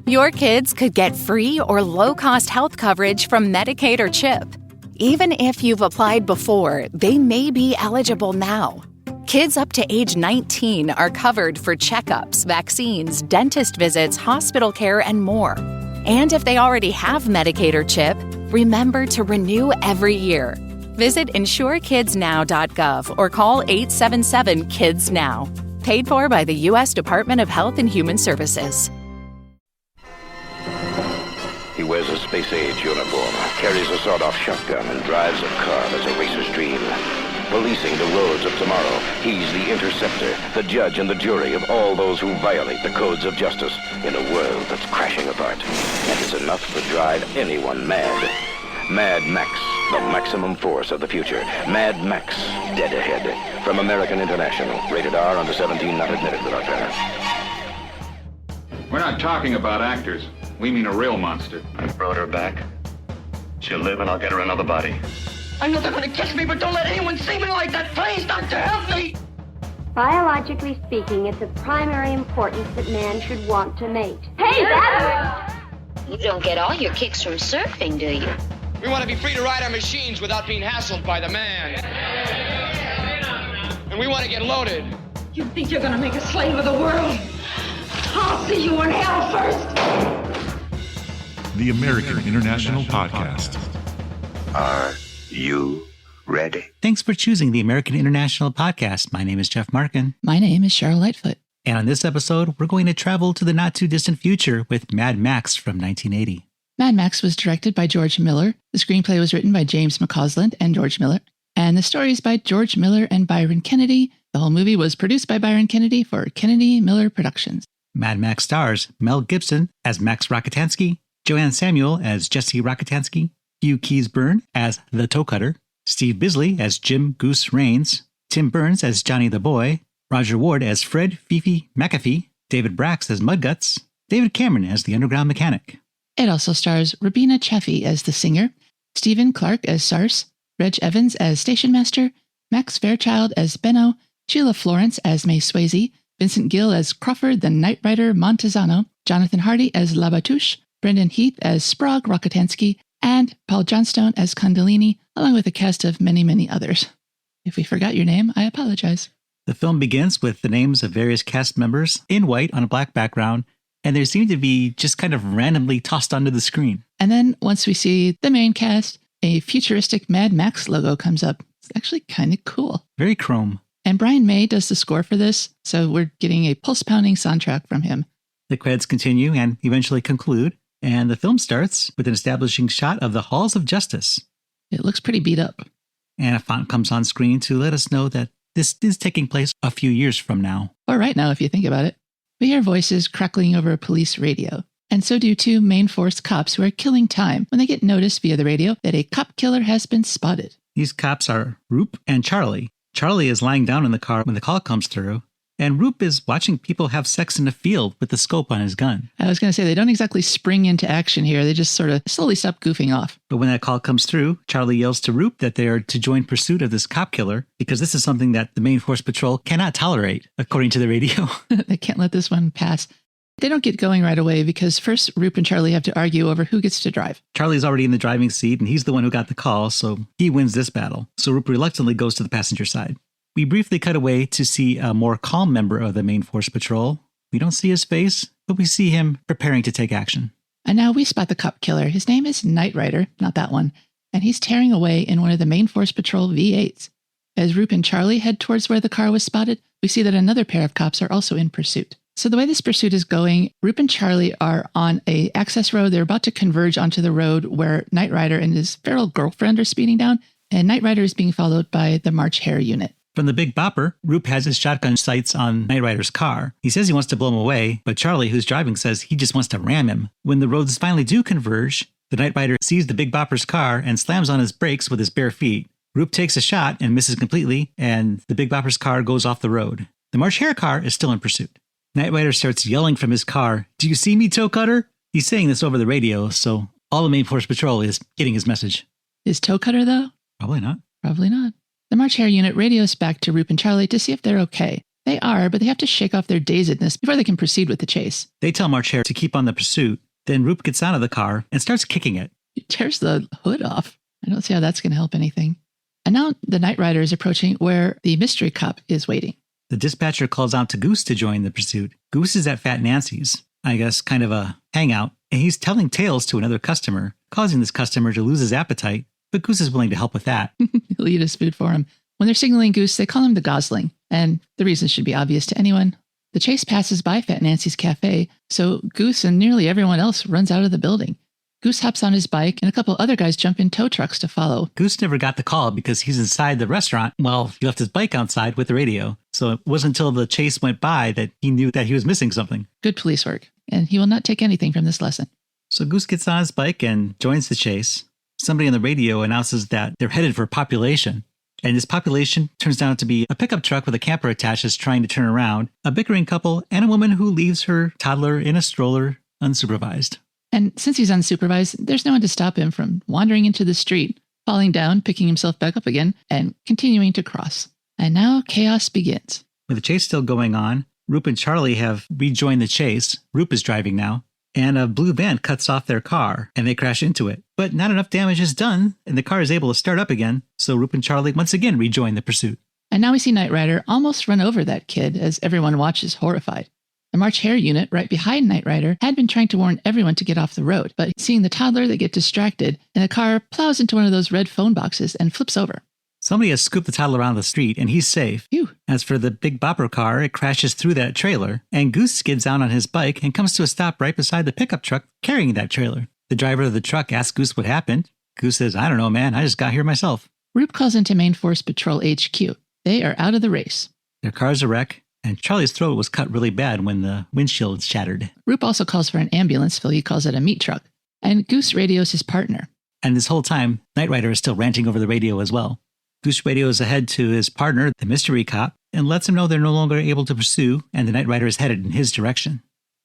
Your kids could get free or low-cost health coverage from Medicaid or CHIP. Even if you've applied before, they may be eligible now. Kids up to age 19 are covered for checkups, vaccines, dentist visits, hospital care, and more. And if they already have Medicaid or CHIP, remember to renew every year. Visit insurekidsnow.gov or call 877-KIDS-NOW. Paid for by the U.S. Department of Health and Human Services. He wears a space-age uniform, carries a sawed-off shotgun, and drives a car that's a racer's dream. Policing the roads of tomorrow, he's the interceptor, the judge and the jury of all those who violate the codes of justice in a world that's crashing apart. And it's enough to drive anyone mad. Mad Max, the maximum force of the future. Mad Max, dead ahead. From American International, rated R, under 17, not admitted without parents. We're not talking about actors. We mean a real monster. I brought her back. She'll live and I'll get her another body. I know they're gonna catch me, but don't let anyone see me like that. Please, doctor, help me! Biologically speaking, it's of primary importance that man should want to mate. Hey, that worked! You don't get all your kicks from surfing, do you? We want to be free to ride our machines without being hassled by the man. And we want to get loaded. You think you're gonna make a slave of the world? I'll see you in hell first! The American International Podcast. Are you ready? Thanks for choosing the American International Podcast. My name is Jeff Markin. My name is Cheryl Lightfoot. And on this episode, we're going to travel to the not-too-distant future with Mad Max from 1980. Mad Max was directed by George Miller. The screenplay was written by James McCausland and George Miller. And the story is by George Miller and Byron Kennedy. The whole movie was produced by Byron Kennedy for Kennedy Miller Productions. Mad Max stars Mel Gibson as Max Rockatansky, Joanne Samuel as Jessie Rockatansky, Hugh Keays-Byrne as the Toecutter, Steve Bisley as Jim Goose Raines, Tim Burns as Johnny the Boy, Roger Ward as Fred Fifi Macaffee, David Bracks as Mudguts, David Cameron as the Underground Mechanic. It also stars Robina Chaffey as the singer, Stephen Clark as Sarse, Reg Evans as Station Master, Max Fairchild as Benno, Sheila Florance as May Swaisey, Vincent Gill as Crawford the Nightrider Montazano, Jonathan Hardy as Labatouche, Brendan Heath as Sprague Rockatansky, and Paul Johnstone as Condolini, along with a cast of many, many others. If we forgot your name, I apologize. The film begins with the names of various cast members in white on a black background, and they seem to be just kind of randomly tossed onto the screen. And then once we see the main cast, a futuristic Mad Max logo comes up. It's actually kind of cool. Very chrome. And Brian May does the score for this, so we're getting a pulse-pounding soundtrack from him. The credits continue and eventually conclude, and the film starts with an establishing shot of the Halls of Justice. It looks pretty beat up. And a font comes on screen to let us know that this is taking place a few years from now. Or right now, if you think about it. We hear voices crackling over a police radio. And so do two main force cops who are killing time when they get noticed via the radio that a cop killer has been spotted. These cops are Roop and Charlie. Charlie is lying down in the car when the call comes through, and Roop is watching people have sex in a field with the scope on his gun. I was going to say, they don't exactly spring into action here. They just sort of slowly stop goofing off. But when that call comes through, Charlie yells to Roop that they are to join pursuit of this cop killer, because this is something that the main force patrol cannot tolerate, according to the radio. They can't let this one pass. They don't get going right away because first Roop and Charlie have to argue over who gets to drive. Charlie's already in the driving seat, and he's the one who got the call, so he wins this battle. So Roop reluctantly goes to the passenger side. We briefly cut away to see a more calm member of the main force patrol. We don't see his face, but we see him preparing to take action. And now we spot the cop killer. His name is Nightrider, not that one, and he's tearing away in one of the main force patrol V8s. As Roop and Charlie head towards where the car was spotted, we see that another pair of cops are also in pursuit. So the way this pursuit is going, Roop and Charlie are on a access road. They're about to converge onto the road where Nightrider and his feral girlfriend are speeding down, and Nightrider is being followed by the March Hare unit. From the Big Bopper, Roop has his shotgun sights on Nightrider's car. He says he wants to blow him away, but Charlie, who's driving, says he just wants to ram him. When the roads finally do converge, the Nightrider sees the Big Bopper's car and slams on his brakes with his bare feet. Roop takes a shot and misses completely, and the Big Bopper's car goes off the road. The March Hare car is still in pursuit. Nightrider starts yelling from his car, "Do you see me, Toecutter?" He's saying this over the radio, so all the main force patrol is getting his message. Is Toecutter, though? Probably not. Probably not. The March Hare unit radios back to Roop and Charlie to see if they're okay. They are, but they have to shake off their dazedness before they can proceed with the chase. They tell March Hare to keep on the pursuit. Then Roop gets out of the car and starts kicking it. He tears the hood off. I don't see how that's going to help anything. And now the Nightrider is approaching where the mystery cop is waiting. The dispatcher calls out to Goose to join the pursuit. Goose is at Fat Nancy's, I guess kind of a hangout, and he's telling tales to another customer, causing this customer to lose his appetite, but Goose is willing to help with that. He'll eat his food for him. When they're signaling Goose, they call him the Gosling, and the reason should be obvious to anyone. The chase passes by Fat Nancy's cafe, so Goose and nearly everyone else runs out of the building. Goose hops on his bike, and a couple other guys jump in tow trucks to follow. Goose never got the call because he's inside the restaurant. Well, he left his bike outside with the radio, so it wasn't until the chase went by that he knew that he was missing something. Good police work, and he will not take anything from this lesson. So Goose gets on his bike and joins the chase. Somebody on the radio announces that they're headed for population. And this population turns out to be a pickup truck with a camper attached that's trying to turn around, a bickering couple, and a woman who leaves her toddler in a stroller unsupervised. And since he's unsupervised, there's no one to stop him from wandering into the street, falling down, picking himself back up again, and continuing to cross. And now chaos begins. With the chase still going on, Roop and Charlie have rejoined the chase. Roop is driving now. And a blue van cuts off their car, and they crash into it. But not enough damage is done, and the car is able to start up again, so Roop and Charlie once again rejoin the pursuit. And now we see Nightrider almost run over that kid as everyone watches horrified. The March Hare unit right behind Nightrider had been trying to warn everyone to get off the road, but seeing the toddler, they get distracted, and the car plows into one of those red phone boxes and flips over. Somebody has scooped the toddler around the street, and he's safe. Phew. As for the big bopper car, it crashes through that trailer, and Goose skids down on his bike and comes to a stop right beside the pickup truck carrying that trailer. The driver of the truck asks Goose what happened. Goose says, "I don't know, man. I just got here myself." Roop calls into Main Force Patrol HQ. They are out of the race. Their car's a wreck, and Charlie's throat was cut really bad when the windshield shattered. Roop also calls for an ambulance, Phil. He calls it a meat truck. And Goose radios his partner. And this whole time, Nightrider is still ranting over the radio as well. Goose radios ahead to his partner, the mystery cop, and lets him know they're no longer able to pursue, and the Nightrider is headed in his direction.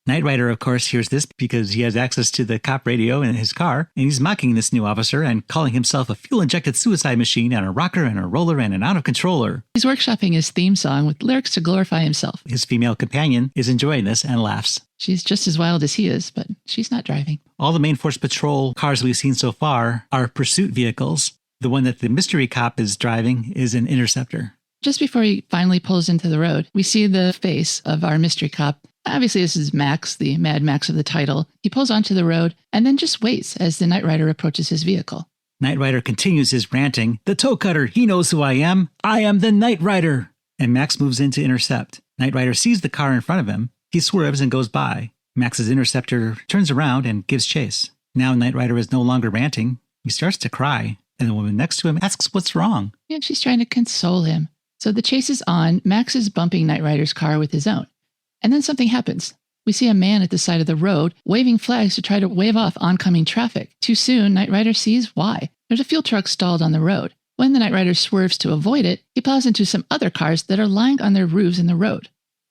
Nightrider, of course, hears this because he has access to the cop radio in his car, and he's mocking this new officer and calling himself a fuel-injected suicide machine and a rocker and a roller and an out-of-controller. He's workshopping his theme song with lyrics to glorify himself. His female companion is enjoying this and laughs. She's just as wild as he is, but she's not driving. All the Main Force Patrol cars we've seen so far are pursuit vehicles. The one that the mystery cop is driving is an Interceptor. Just before he finally pulls into the road, we see the face of our mystery cop. Obviously, this is Max, the Mad Max of the title. He pulls onto the road and then just waits as the Nightrider approaches his vehicle. Nightrider continues his ranting. "The Toecutter, he knows who I am. I am the Nightrider." And Max moves in to intercept. Nightrider sees the car in front of him. He swerves and goes by. Max's Interceptor turns around and gives chase. Now Nightrider is no longer ranting. He starts to cry, and the woman next to him asks what's wrong. And she's trying to console him. So the chase is on. Max is bumping Nightrider's car with his own. And then something happens. We see a man at the side of the road waving flags to try to wave off oncoming traffic. Too soon, Nightrider sees why. There's a fuel truck stalled on the road. When the Nightrider swerves to avoid it, he plows into some other cars that are lying on their roofs in the road.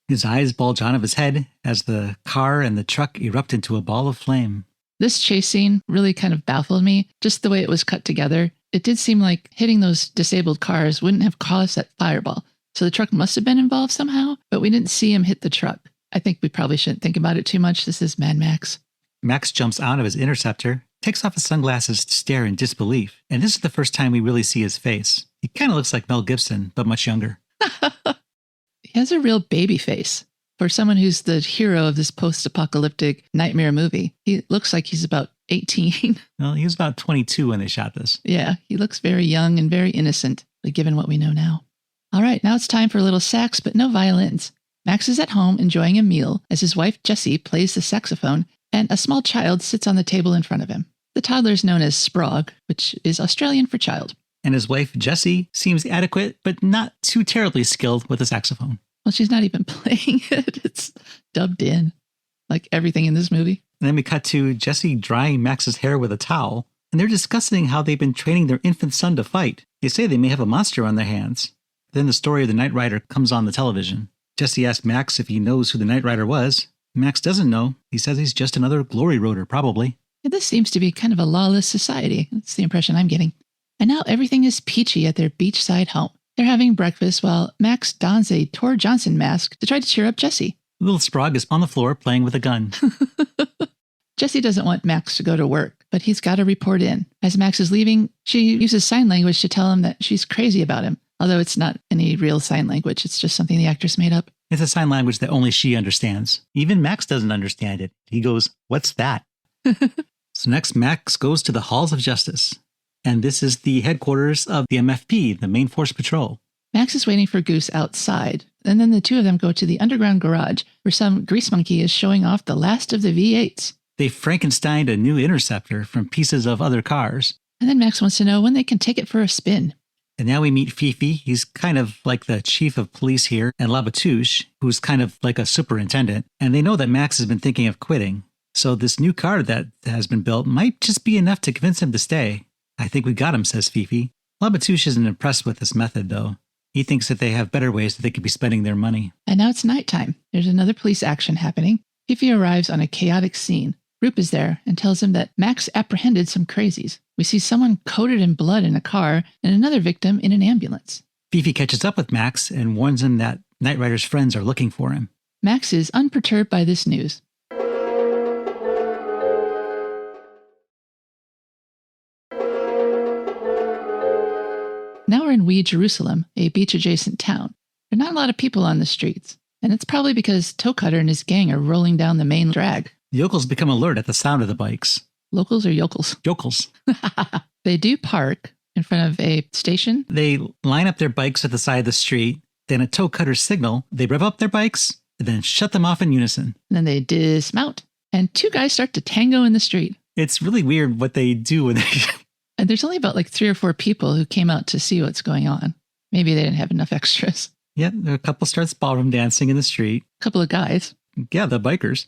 His eyes bulge out of his head as the car and the truck erupt into a ball of flame. This chase scene really kind of baffled me, just the way it was cut together. It did seem like hitting those disabled cars wouldn't have caused that fireball. So the truck must have been involved somehow, but we didn't see him hit the truck. I think we probably shouldn't think about it too much. This is Mad Max. Max jumps out of his Interceptor, takes off his sunglasses to stare in disbelief, and this is the first time we really see his face. He kind of looks like Mel Gibson, but much younger. He has a real baby face. For someone who's the hero of this post-apocalyptic nightmare movie, he looks like he's about 18. Well, he was about 22 when they shot this. Yeah, he looks very young and very innocent, given what we know now. All right, now it's time for a little sax, but no violins. Max is at home enjoying a meal as his wife Jessie plays the saxophone, and a small child sits on the table in front of him. The toddler is known as Sprague, which is Australian for child. And his wife Jessie seems adequate, but not too terribly skilled with the saxophone. Well, she's not even playing it. It's dubbed in, like everything in this movie. And then we cut to Jessie drying Max's hair with a towel, and they're discussing how they've been training their infant son to fight. They say they may have a monster on their hands. Then the story of the Nightrider comes on the television. Jessie asks Max if he knows who the Nightrider was. Max doesn't know. He says he's just another glory roader, probably. Yeah, this seems to be kind of a lawless society. That's the impression I'm getting. And now everything is peachy at their beachside home. They're having breakfast while Max dons a Tor Johnson mask to try to cheer up Jessie. Little Sprague is on the floor playing with a gun. Jessie doesn't want Max to go to work, but he's got to report in. As Max is leaving, she uses sign language to tell him that she's crazy about him, although it's not any real sign language. It's just something the actress made up. It's a sign language that only she understands. Even Max doesn't understand it. He goes, "What's that?" So next, Max goes to the Halls of Justice. And this is the headquarters of the MFP, the Main Force Patrol. Max is waiting for Goose outside, and then the two of them go to the underground garage where some grease monkey is showing off the last of the V8s. They Frankensteined a new interceptor from pieces of other cars. And then Max wants to know when they can take it for a spin. And now we meet Fifi. He's kind of like the chief of police here, and Labatouche, who's kind of like a superintendent. And they know that Max has been thinking of quitting. So this new car that has been built might just be enough to convince him to stay. "I think we got him," says Fifi. Labatouche isn't impressed with this method, though. He thinks that they have better ways that they could be spending their money. And now it's nighttime. There's another police action happening. Fifi arrives on a chaotic scene. Roop is there and tells him that Max apprehended some crazies. We see someone coated in blood in a car and another victim in an ambulance. Fifi catches up with Max and warns him that Nightrider's friends are looking for him. Max is unperturbed by this news. Now we're in Wee Jerusalem, a beach-adjacent town. There are not a lot of people on the streets, and it's probably because Toecutter and his gang are rolling down the main drag. The yokels become alert at the sound of the bikes. Locals or yokels? Yokels. They do park in front of a station. They line up their bikes at the side of the street. Then at Toecutter's signal, they rev up their bikes and then shut them off in unison. And then they dismount, and two guys start to tango in the street. It's really weird what they do when they... And there's only about 3 or 4 people who came out to see what's going on. Maybe they didn't have enough extras. Yeah, a couple starts ballroom dancing in the street. A couple of guys. Yeah, the bikers.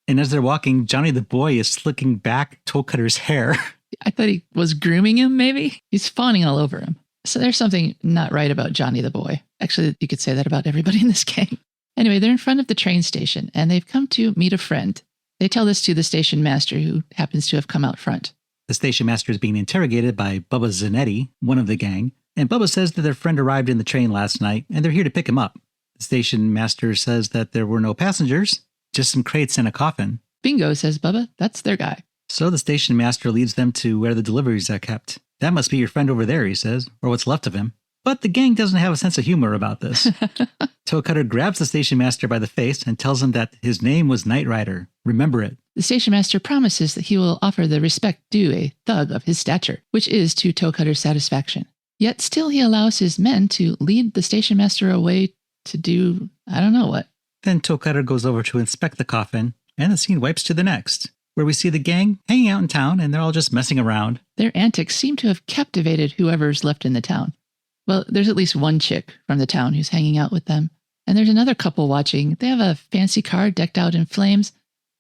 And as they're walking, Johnny the boy is slicking back Toecutter's hair. I thought he was grooming him, maybe. He's fawning all over him. So there's something not right about Johnny the boy. Actually, you could say that about everybody in this gang. Anyway, they're in front of the train station, and they've come to meet a friend. They tell this to the station master, who happens to have come out front. The station master is being interrogated by Bubba Zanetti, one of the gang, and Bubba says that their friend arrived in the train last night, and they're here to pick him up. The station master says that there were no passengers, just some crates and a coffin. Bingo, says Bubba. That's their guy. So the station master leads them to where the deliveries are kept. That must be your friend over there, he says, or what's left of him. But the gang doesn't have a sense of humor about this. Toecutter grabs the station master by the face and tells him that his name was Nightrider. Remember it. The station master promises that he will offer the respect due a thug of his stature, which is to Toecutter's satisfaction. Yet still he allows his men to lead the station master away to do I don't know what. Then Toecutter goes over to inspect the coffin, and the scene wipes to the next, where we see the gang hanging out in town, and they're all just messing around. Their antics seem to have captivated whoever's left in the town. Well, there's at least one chick from the town who's hanging out with them. And there's another couple watching. They have a fancy car decked out in flames,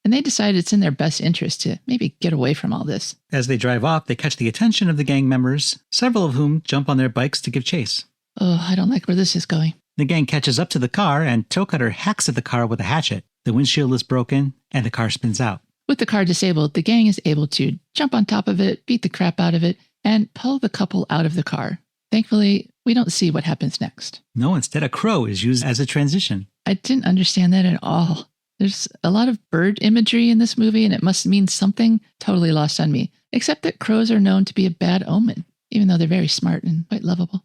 and they decide it's in their best interest to maybe get away from all this. As they drive off, they catch the attention of the gang members, several of whom jump on their bikes to give chase. Oh, I don't like where this is going. The gang catches up to the car, and Toecutter hacks at the car with a hatchet. The windshield is broken, and the car spins out. With the car disabled, the gang is able to jump on top of it, beat the crap out of it, and pull the couple out of the car. Thankfully, we don't see what happens next. No, instead a crow is used as a transition. I didn't understand that at all. There's a lot of bird imagery in this movie, and it must mean something. Totally lost on me. Except that crows are known to be a bad omen, even though they're very smart and quite lovable.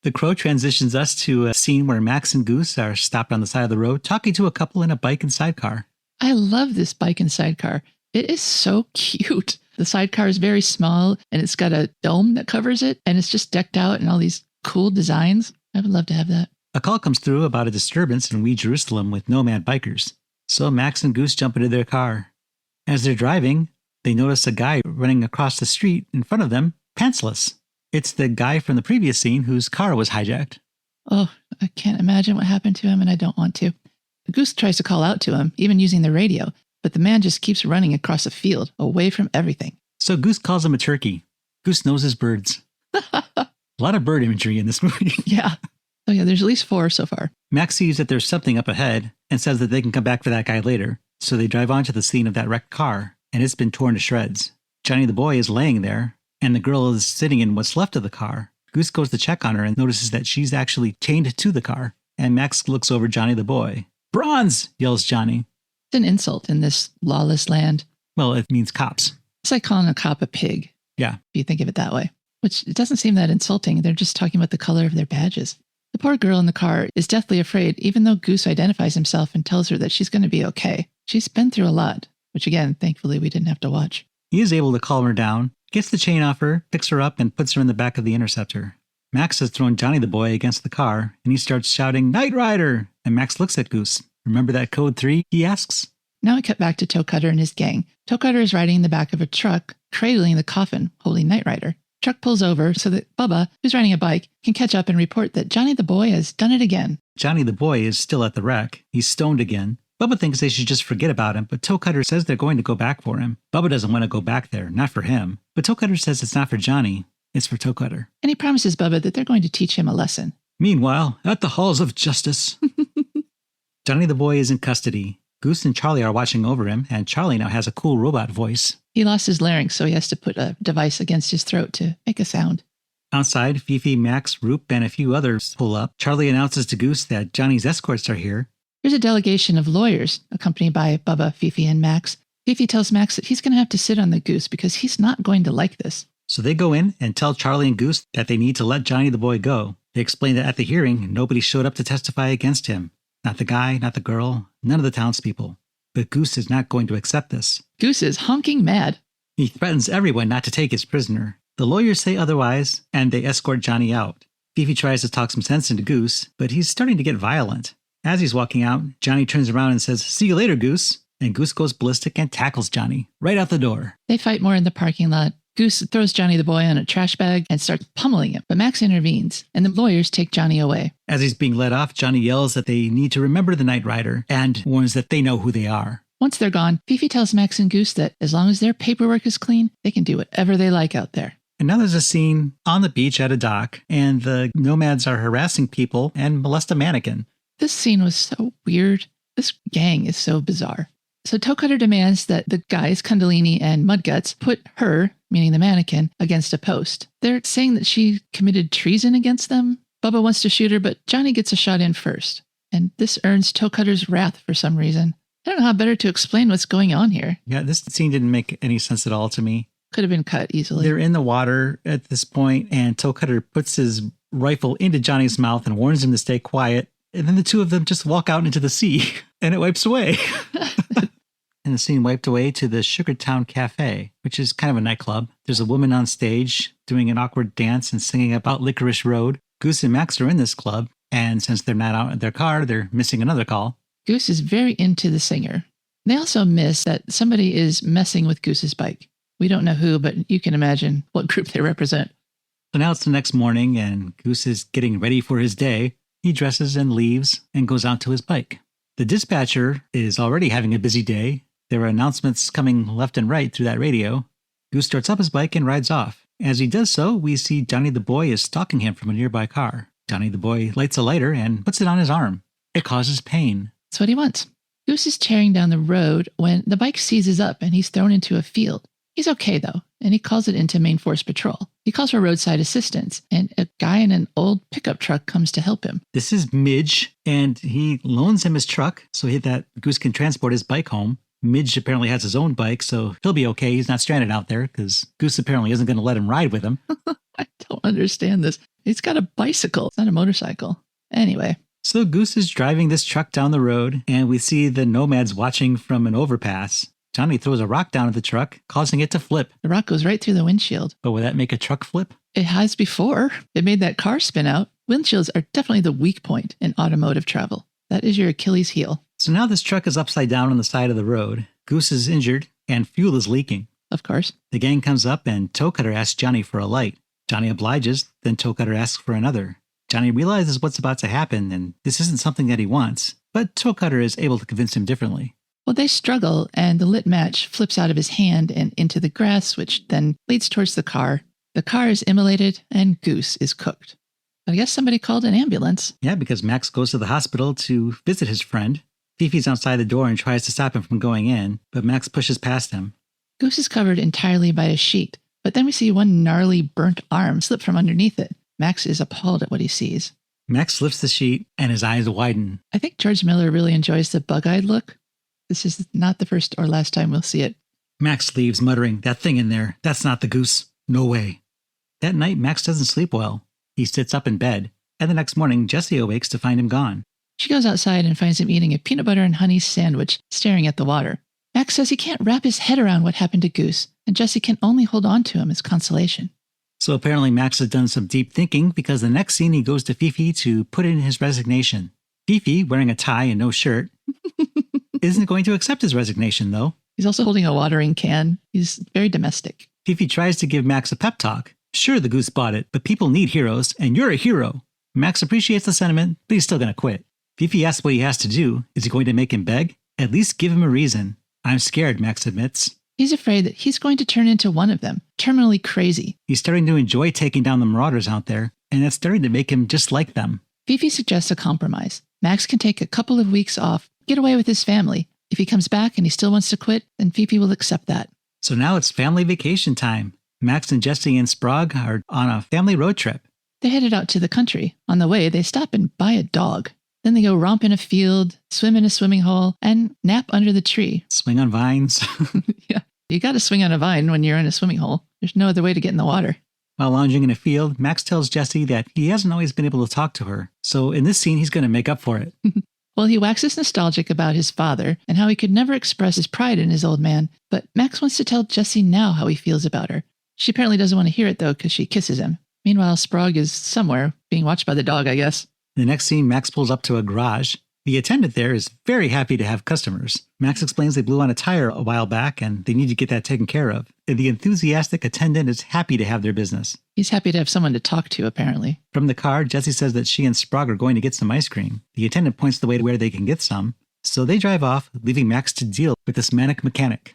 The crow transitions us to a scene where Max and Goose are stopped on the side of the road talking to a couple in a bike and sidecar. I love this bike and sidecar. It is so cute. The sidecar is very small, and it's got a dome that covers it, and it's just decked out in all these cool designs. I would love to have that. A call comes through about a disturbance in Wee Jerusalem with nomad bikers. So Max and Goose jump into their car. As they're driving, they notice a guy running across the street in front of them, pantsless. It's the guy from the previous scene whose car was hijacked. Oh, I can't imagine what happened to him, and I don't want to. Goose tries to call out to him, even using the radio, but the man just keeps running across a field, away from everything. So Goose calls him a turkey. Goose knows his birds. A lot of bird imagery in this movie. Yeah. Oh yeah, there's at least 4 so far. Max sees that there's something up ahead and says that they can come back for that guy later. So they drive on to the scene of that wrecked car, and it's been torn to shreds. Johnny the boy is laying there, and the girl is sitting in what's left of the car. Goose goes to check on her and notices that she's actually chained to the car. And Max looks over Johnny the boy. "Bronze!" yells Johnny. It's an insult in this lawless land. Well, it means cops. It's like calling a cop a pig. Yeah. If you think of it that way. Which it doesn't seem that insulting. They're just talking about the color of their badges. The poor girl in the car is deathly afraid, even though Goose identifies himself and tells her that she's going to be okay. She's been through a lot, which again, thankfully, we didn't have to watch. He is able to calm her down, gets the chain off her, picks her up, and puts her in the back of the Interceptor. Max has thrown Johnny the boy against the car, and he starts shouting, "Nightrider!" And Max looks at Goose. "Remember that code 3? He asks. Now we cut back to Toecutter and his gang. Toecutter is riding in the back of a truck, cradling the coffin, holding Nightrider. Truck pulls over so that Bubba, who's riding a bike, can catch up and report that Johnny the boy has done it again. Johnny the boy is still at the wreck. He's stoned again. Bubba thinks they should just forget about him, but Toecutter says they're going to go back for him. Bubba doesn't want to go back there, not for him. But Toecutter says it's not for Johnny, it's for Toecutter. And he promises Bubba that they're going to teach him a lesson. Meanwhile, at the halls of justice, Johnny the boy is in custody. Goose and Charlie are watching over him, and Charlie now has a cool robot voice. He lost his larynx, so he has to put a device against his throat to make a sound. Outside, Fifi, Max, Roop, and a few others pull up. Charlie announces to Goose that Johnny's escorts are here. There's a delegation of lawyers, accompanied by Bubba, Fifi, and Max. Fifi tells Max that he's going to have to sit on the Goose because he's not going to like this. So they go in and tell Charlie and Goose that they need to let Johnny the boy go. They explain that at the hearing, nobody showed up to testify against him. Not the guy, not the girl, none of the townspeople. But Goose is not going to accept this. Goose is honking mad. He threatens everyone not to take his prisoner. The lawyers say otherwise, and they escort Johnny out. Fifi tries to talk some sense into Goose, but he's starting to get violent. As he's walking out, Johnny turns around and says, "See you later, Goose." And Goose goes ballistic and tackles Johnny right out the door. They fight more in the parking lot. Goose throws Johnny the boy on a trash bag and starts pummeling him, but Max intervenes, and the lawyers take Johnny away. As he's being let off, Johnny yells that they need to remember the Nightrider and warns that they know who they are. Once they're gone, Fifi tells Max and Goose that as long as their paperwork is clean, they can do whatever they like out there. And now there's a scene on the beach at a dock, and the nomads are harassing people and molest a mannequin. This scene was so weird. This gang is so bizarre. So Toecutter demands that the guys, Kundalini and Mudguts, put her, meaning the mannequin, against a post. They're saying that she committed treason against them. Bubba wants to shoot her, but Johnny gets a shot in first. And this earns Toecutter's wrath for some reason. I don't know how better to explain what's going on here. Yeah, this scene didn't make any sense at all to me. Could have been cut easily. They're in the water at this point, and Toecutter puts his rifle into Johnny's mouth and warns him to stay quiet. And then the two of them just walk out into the sea, and it wipes away. And the scene wiped away to the Sugartown Cafe, which is kind of a nightclub. There's a woman on stage doing an awkward dance and singing about Licorice Road. Goose and Max are in this club, and since they're not out in their car, they're missing another call. Goose is very into the singer. They also miss that somebody is messing with Goose's bike. We don't know who, but you can imagine what group they represent. So now it's the next morning, and Goose is getting ready for his day. He dresses and leaves and goes out to his bike. The dispatcher is already having a busy day. There are announcements coming left and right through that radio. Goose starts up his bike and rides off. As he does so, we see Johnny the boy is stalking him from a nearby car. Johnny the boy lights a lighter and puts it on his arm. It causes pain. That's what he wants. Goose is tearing down the road when the bike seizes up and he's thrown into a field. He's okay, though, and he calls it into Main Force Patrol. He calls for roadside assistance, and a guy in an old pickup truck comes to help him. This is Midge, and he loans him his truck so that Goose can transport his bike home. Midge apparently has his own bike, so he'll be okay. He's not stranded out there because Goose apparently isn't going to let him ride with him. I don't understand this. He's got a bicycle. It's not a motorcycle. Anyway. So Goose is driving this truck down the road, and we see the nomads watching from an overpass. Johnny throws a rock down at the truck, causing it to flip. The rock goes right through the windshield. But would that make a truck flip? It has before. It made that car spin out. Windshields are definitely the weak point in automotive travel. That is your Achilles heel. So now this truck is upside down on the side of the road. Goose is injured, and fuel is leaking. Of course. The gang comes up, and Toecutter asks Johnny for a light. Johnny obliges, then Toecutter asks for another. Johnny realizes what's about to happen, and this isn't something that he wants. But Toecutter is able to convince him differently. Well, they struggle, and the lit match flips out of his hand and into the grass, which then leads towards the car. The car is immolated, and Goose is cooked. I guess somebody called an ambulance. Yeah, because Max goes to the hospital to visit his friend. Fifi's outside the door and tries to stop him from going in, but Max pushes past him. Goose is covered entirely by a sheet, but then we see one gnarly burnt arm slip from underneath it. Max is appalled at what he sees. Max lifts the sheet and his eyes widen. I think George Miller really enjoys the bug-eyed look. This is not the first or last time we'll see it. Max leaves, muttering, "That thing in there, that's not the goose. No way." That night, Max doesn't sleep well. He sits up in bed, and the next morning, Jessie awakes to find him gone. She goes outside and finds him eating a peanut butter and honey sandwich, staring at the water. Max says he can't wrap his head around what happened to Goose, and Jessie can only hold on to him as consolation. So apparently Max has done some deep thinking, because the next scene he goes to Fifi to put in his resignation. Fifi, wearing a tie and no shirt, isn't going to accept his resignation, though. He's also holding a watering can. He's very domestic. Fifi tries to give Max a pep talk. Sure, the goose bought it, but people need heroes, and you're a hero. Max appreciates the sentiment, but he's still going to quit. Fifi asks what he has to do. Is he going to make him beg? At least give him a reason. I'm scared, Max admits. He's afraid that he's going to turn into one of them, terminally crazy. He's starting to enjoy taking down the marauders out there, and it's starting to make him just like them. Fifi suggests a compromise. Max can take a couple of weeks off, get away with his family. If he comes back and he still wants to quit, then Fifi will accept that. So now it's family vacation time. Max and Jessie and Sprague are on a family road trip. They're headed out to the country. On the way, they stop and buy a dog. Then they go romp in a field, swim in a swimming hole, and nap under the tree. Swing on vines. Yeah, you got to swing on a vine when you're in a swimming hole. There's no other way to get in the water. While lounging in a field, Max tells Jessie that he hasn't always been able to talk to her. So in this scene, he's going to make up for it. Well, he waxes nostalgic about his father and how he could never express his pride in his old man. But Max wants to tell Jessie now how he feels about her. She apparently doesn't want to hear it, though, because she kisses him. Meanwhile, Sprague is somewhere, being watched by the dog, I guess. In the next scene, Max pulls up to a garage. The attendant there is very happy to have customers. Max explains they blew on a tire a while back and they need to get that taken care of. And the enthusiastic attendant is happy to have their business. He's happy to have someone to talk to, apparently. From the car, Jessie says that she and Sprague are going to get some ice cream. The attendant points the way to where they can get some. So they drive off, leaving Max to deal with this manic mechanic.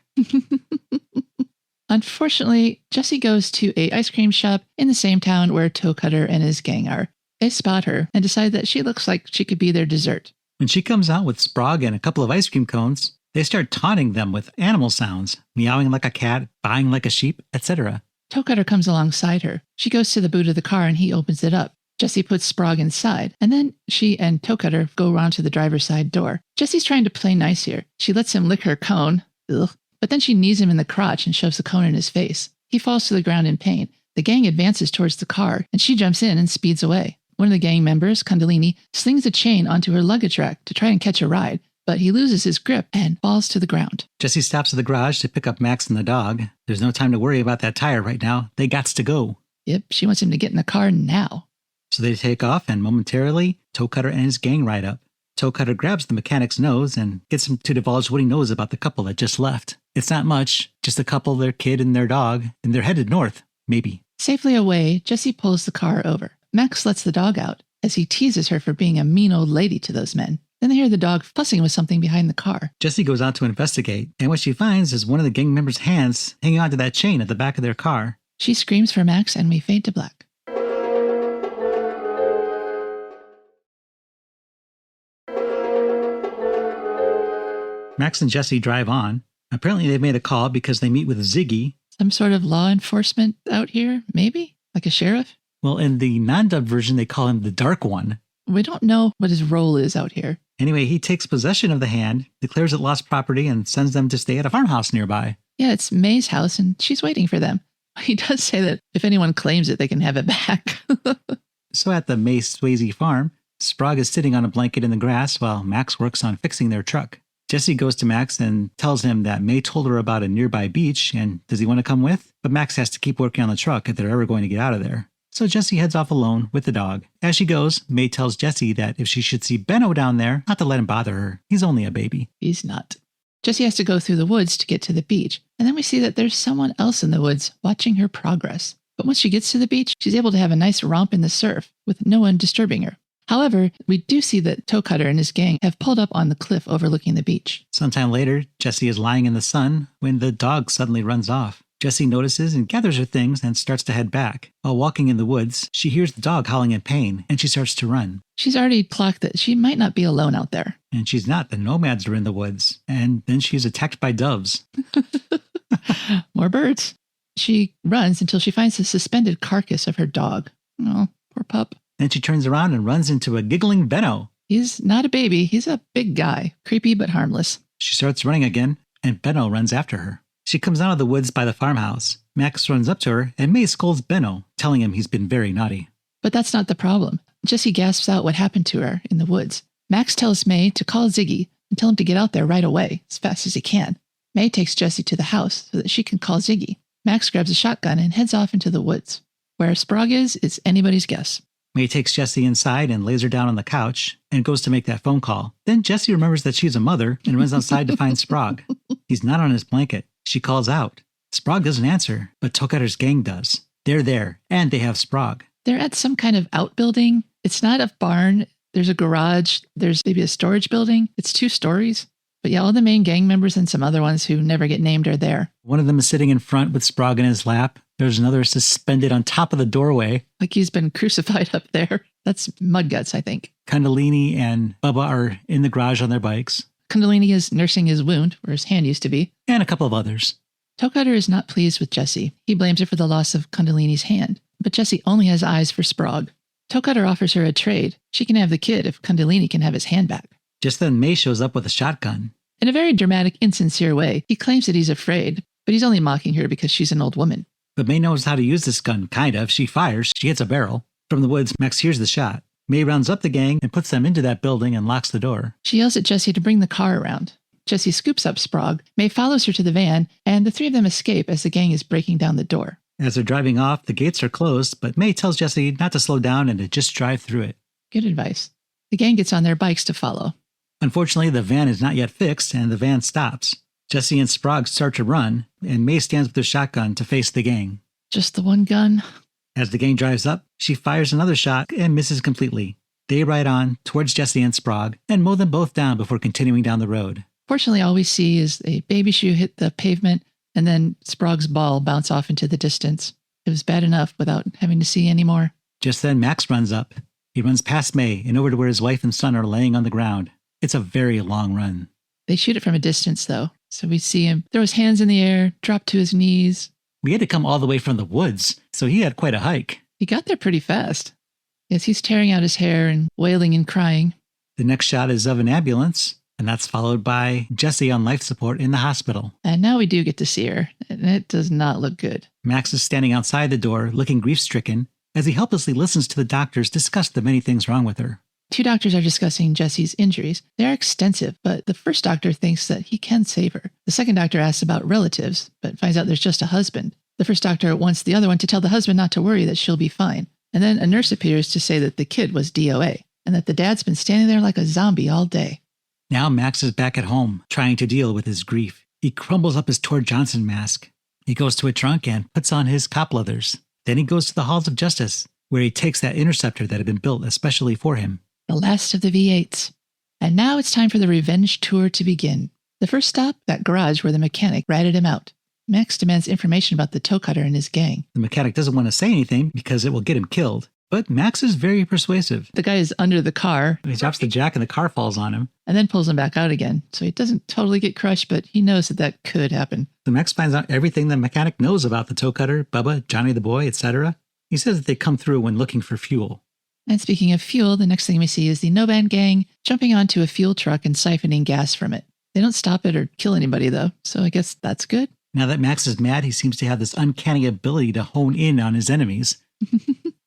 Unfortunately, Jessie goes to an ice cream shop in the same town where Toecutter and his gang are. They spot her and decide that she looks like she could be their dessert. When she comes out with Sprague and a couple of ice cream cones, they start taunting them with animal sounds, meowing like a cat, baaing like a sheep, etc. Toecutter comes alongside her. She goes to the boot of the car and he opens it up. Jessie puts Sprague inside, and then she and Toecutter go around to the driver's side door. Jessie's trying to play nice here. She lets him lick her cone, but then she knees him in the crotch and shoves the cone in his face. He falls to the ground in pain. The gang advances towards the car, and she jumps in and speeds away. One of the gang members, Condolini, slings a chain onto her luggage rack to try and catch a ride, but he loses his grip and falls to the ground. Jessie stops at the garage to pick up Max and the dog. There's no time to worry about that tire right now. They gots to go. Yep, she wants him to get in the car now. So they take off, and momentarily, Toecutter and his gang ride up. Toecutter grabs the mechanic's nose and gets him to divulge what he knows about the couple that just left. It's not much, just a couple, their kid and their dog, and they're headed north, maybe. Safely away, Jessie pulls the car over. Max lets the dog out as he teases her for being a mean old lady to those men. Then they hear the dog fussing with something behind the car. Jessie goes out to investigate, and what she finds is one of the gang members' hands hanging onto that chain at the back of their car. She screams for Max, and we fade to black. Max and Jessie drive on. Apparently they've made a call because they meet with Ziggy. Some sort of law enforcement out here, maybe? Like a sheriff? Well, in the non-dubbed version, they call him the Dark One. We don't know what his role is out here. Anyway, he takes possession of the hand, declares it lost property, and sends them to stay at a farmhouse nearby. Yeah, it's May's house, and she's waiting for them. He does say that if anyone claims it, they can have it back. So at the Swaisey farm, Sprague is sitting on a blanket in the grass while Max works on fixing their truck. Jessie goes to Max and tells him that May told her about a nearby beach, and does he want to come with? But Max has to keep working on the truck if they're ever going to get out of there. So Jessie heads off alone with the dog. As she goes, May tells Jessie that if she should see Benno down there, not to let him bother her. He's only a baby. He's not. Jessie has to go through the woods to get to the beach, and then we see that there's someone else in the woods watching her progress. But once she gets to the beach, she's able to have a nice romp in the surf with no one disturbing her. However, we do see that Toecutter and his gang have pulled up on the cliff overlooking the beach. Sometime later, Jessie is lying in the sun when the dog suddenly runs off. Jessie notices and gathers her things and starts to head back. While walking in the woods, she hears the dog howling in pain, and she starts to run. She's already clocked that she might not be alone out there. And she's not. The nomads are in the woods. And then she's attacked by doves. More birds. She runs until she finds the suspended carcass of her dog. Oh, Poor pup. Then she turns around and runs into a giggling Benno. He's not a baby. He's a big guy. Creepy but harmless. She starts running again, and Benno runs after her. She comes out of the woods by the farmhouse. Max runs up to her, and May scolds Benno, telling him he's been very naughty. But that's not the problem. Jessie gasps out what happened to her in the woods. Max tells May to call Ziggy and tell him to get out there right away, as fast as he can. May takes Jessie to the house so that she can call Ziggy. Max grabs a shotgun and heads off into the woods. Where Sprague is anybody's guess. May takes Jessie inside and lays her down on the couch and goes to make that phone call. Then Jessie remembers that she's a mother and runs outside to find Sprague. He's not on his blanket. She calls out. Sprague doesn't answer, but Toecutter's gang does. They're there, and they have Sprague. They're at some kind of outbuilding. It's not a barn. There's a garage. There's maybe a storage building. It's 2 stories. But yeah, all the main gang members and some other ones who never get named are there. One of them is sitting in front with Sprague in his lap. There's another suspended on top of the doorway. Like he's been crucified up there. That's Mudguts, I think. Kundalini and Bubba are in the garage on their bikes. Kundalini is nursing his wound, where his hand used to be. And a couple of others. Toecutter is not pleased with Jessie. He blames her for the loss of Kundalini's hand. But Jessie only has eyes for Sprague. Toecutter offers her a trade. She can have the kid if Kundalini can have his hand back. Just then May shows up with a shotgun. In a very dramatic, insincere way, he claims that he's afraid, but he's only mocking her because she's an old woman. But May knows how to use this gun, kind of. She fires, she hits a barrel. From the woods, Max hears the shot. May rounds up the gang and puts them into that building and locks the door. She yells at Jessie to bring the car around. Jessie scoops up Sprague. May follows her to the van, and the 3 of them escape as the gang is breaking down the door. As they're driving off, the gates are closed, but May tells Jessie not to slow down and to just drive through it. Good advice. The gang gets on their bikes to follow. Unfortunately, the van is not yet fixed, and the van stops. Jessie and Sprague start to run, and May stands with her shotgun to face the gang. Just the one gun? As the gang drives up, she fires another shot and misses completely. They ride on towards Jessie and Sprague and mow them both down before continuing down the road. Fortunately, all we see is a baby shoe hit the pavement and then Sprague's ball bounce off into the distance. It was bad enough without having to see any more. Just then, Max runs up. He runs past May and over to where his wife and son are laying on the ground. It's a very long run. They shoot it from a distance, though, so we see him throw his hands in the air, drop to his knees. We had to come all the way from the woods, so he had quite a hike. He got there pretty fast. Yes, he's tearing out his hair and wailing and crying. The next shot is of an ambulance, and that's followed by Jessie on life support in the hospital. And now we do get to see her, and it does not look good. Max is standing outside the door, looking grief-stricken, as he helplessly listens to the doctors discuss the many things wrong with her. 2 doctors are discussing Jessie's injuries. They are extensive, but the first doctor thinks that he can save her. The second doctor asks about relatives, but finds out there's just a husband. The first doctor wants the other one to tell the husband not to worry, that she'll be fine. And then a nurse appears to say that the kid was DOA, and that the dad's been standing there like a zombie all day. Now Max is back at home, trying to deal with his grief. He crumbles up his Tor Johnson mask. He goes to a trunk and puts on his cop leathers. Then he goes to the Halls of Justice, where he takes that interceptor that had been built especially for him. The last of the V8s. And now it's time for the revenge tour to begin. The first stop, that garage where the mechanic ratted him out. Max demands information about the Toecutter and his gang. The mechanic doesn't want to say anything because it will get him killed, but Max is very persuasive. The guy is under the car. He drops the jack and the car falls on him. And then pulls him back out again, so he doesn't totally get crushed, but he knows that that could happen. So Max finds out everything the mechanic knows about the Toecutter, Bubba, Johnny the Boy, etc. He says that they come through when looking for fuel. And speaking of fuel, the next thing we see is the No Band gang jumping onto a fuel truck and siphoning gas from it. They don't stop it or kill anybody, though, so I guess that's good. Now that Max is mad, he seems to have this uncanny ability to hone in on his enemies.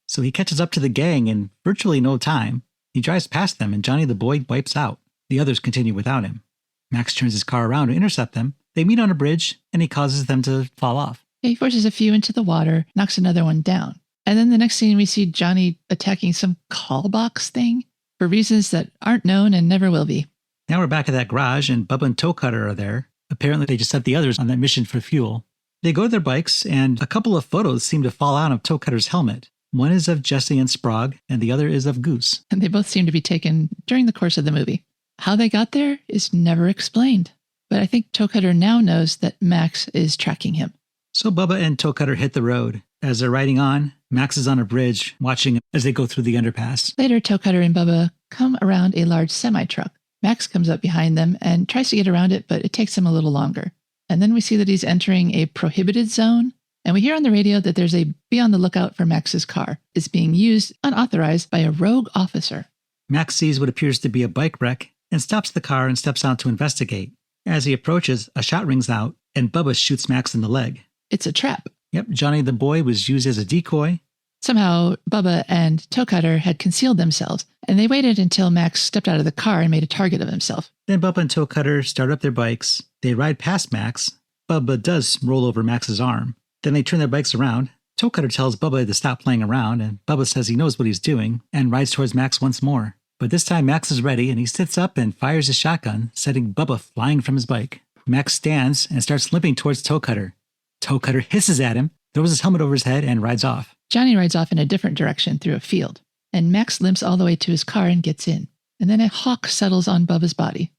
So he catches up to the gang in virtually no time. He drives past them and Johnny the Boy wipes out. The others continue without him. Max turns his car around to intercept them. They meet on a bridge and he causes them to fall off. He forces a few into the water, knocks another one down. And then the next scene we see Johnny attacking some call box thing for reasons that aren't known and never will be. Now we're back at that garage and Bubba and Toecutter are there. Apparently they just sent the others on that mission for fuel. They go to their bikes and a couple of photos seem to fall out of Toecutter's helmet. One is of Jessie and Sprague and the other is of Goose. And they both seem to be taken during the course of the movie. How they got there is never explained. But I think Toecutter now knows that Max is tracking him. So Bubba and Toecutter hit the road. As they're riding on, Max is on a bridge, watching as they go through the underpass. Later, Toecutter and Bubba come around a large semi-truck. Max comes up behind them and tries to get around it, but it takes him a little longer. And then we see that he's entering a prohibited zone, And we hear on the radio that there's a be on the lookout for Max's car. It's being used unauthorized by a rogue officer. Max sees what appears to be a bike wreck and stops the car and steps out to investigate. As he approaches, a shot rings out and Bubba shoots Max in the leg. It's a trap. Yep, Johnny the boy was used as a decoy. Somehow, Bubba and Toecutter had concealed themselves, and they waited until Max stepped out of the car and made a target of himself. Then Bubba and Toecutter start up their bikes. They ride past Max. Bubba does roll over Max's arm. Then they turn their bikes around. Toecutter tells Bubba to stop playing around, and Bubba says he knows what he's doing and rides towards Max once more. But this time Max is ready, and he sits up and fires his shotgun, sending Bubba flying from his bike. Max stands and starts limping towards Toecutter. Toecutter hisses at him, throws his helmet over his head, and rides off. Johnny rides off in a different direction through a field, and Max limps all the way to his car and gets in. And then a hawk settles on Bubba's body.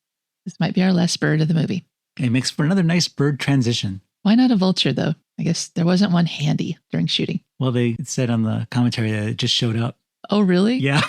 This might be our last bird of the movie. It makes for another nice bird transition. Why not a vulture, though? I guess there wasn't one handy during shooting. Well, they said on the commentary that it just showed up. Oh, really? Yeah.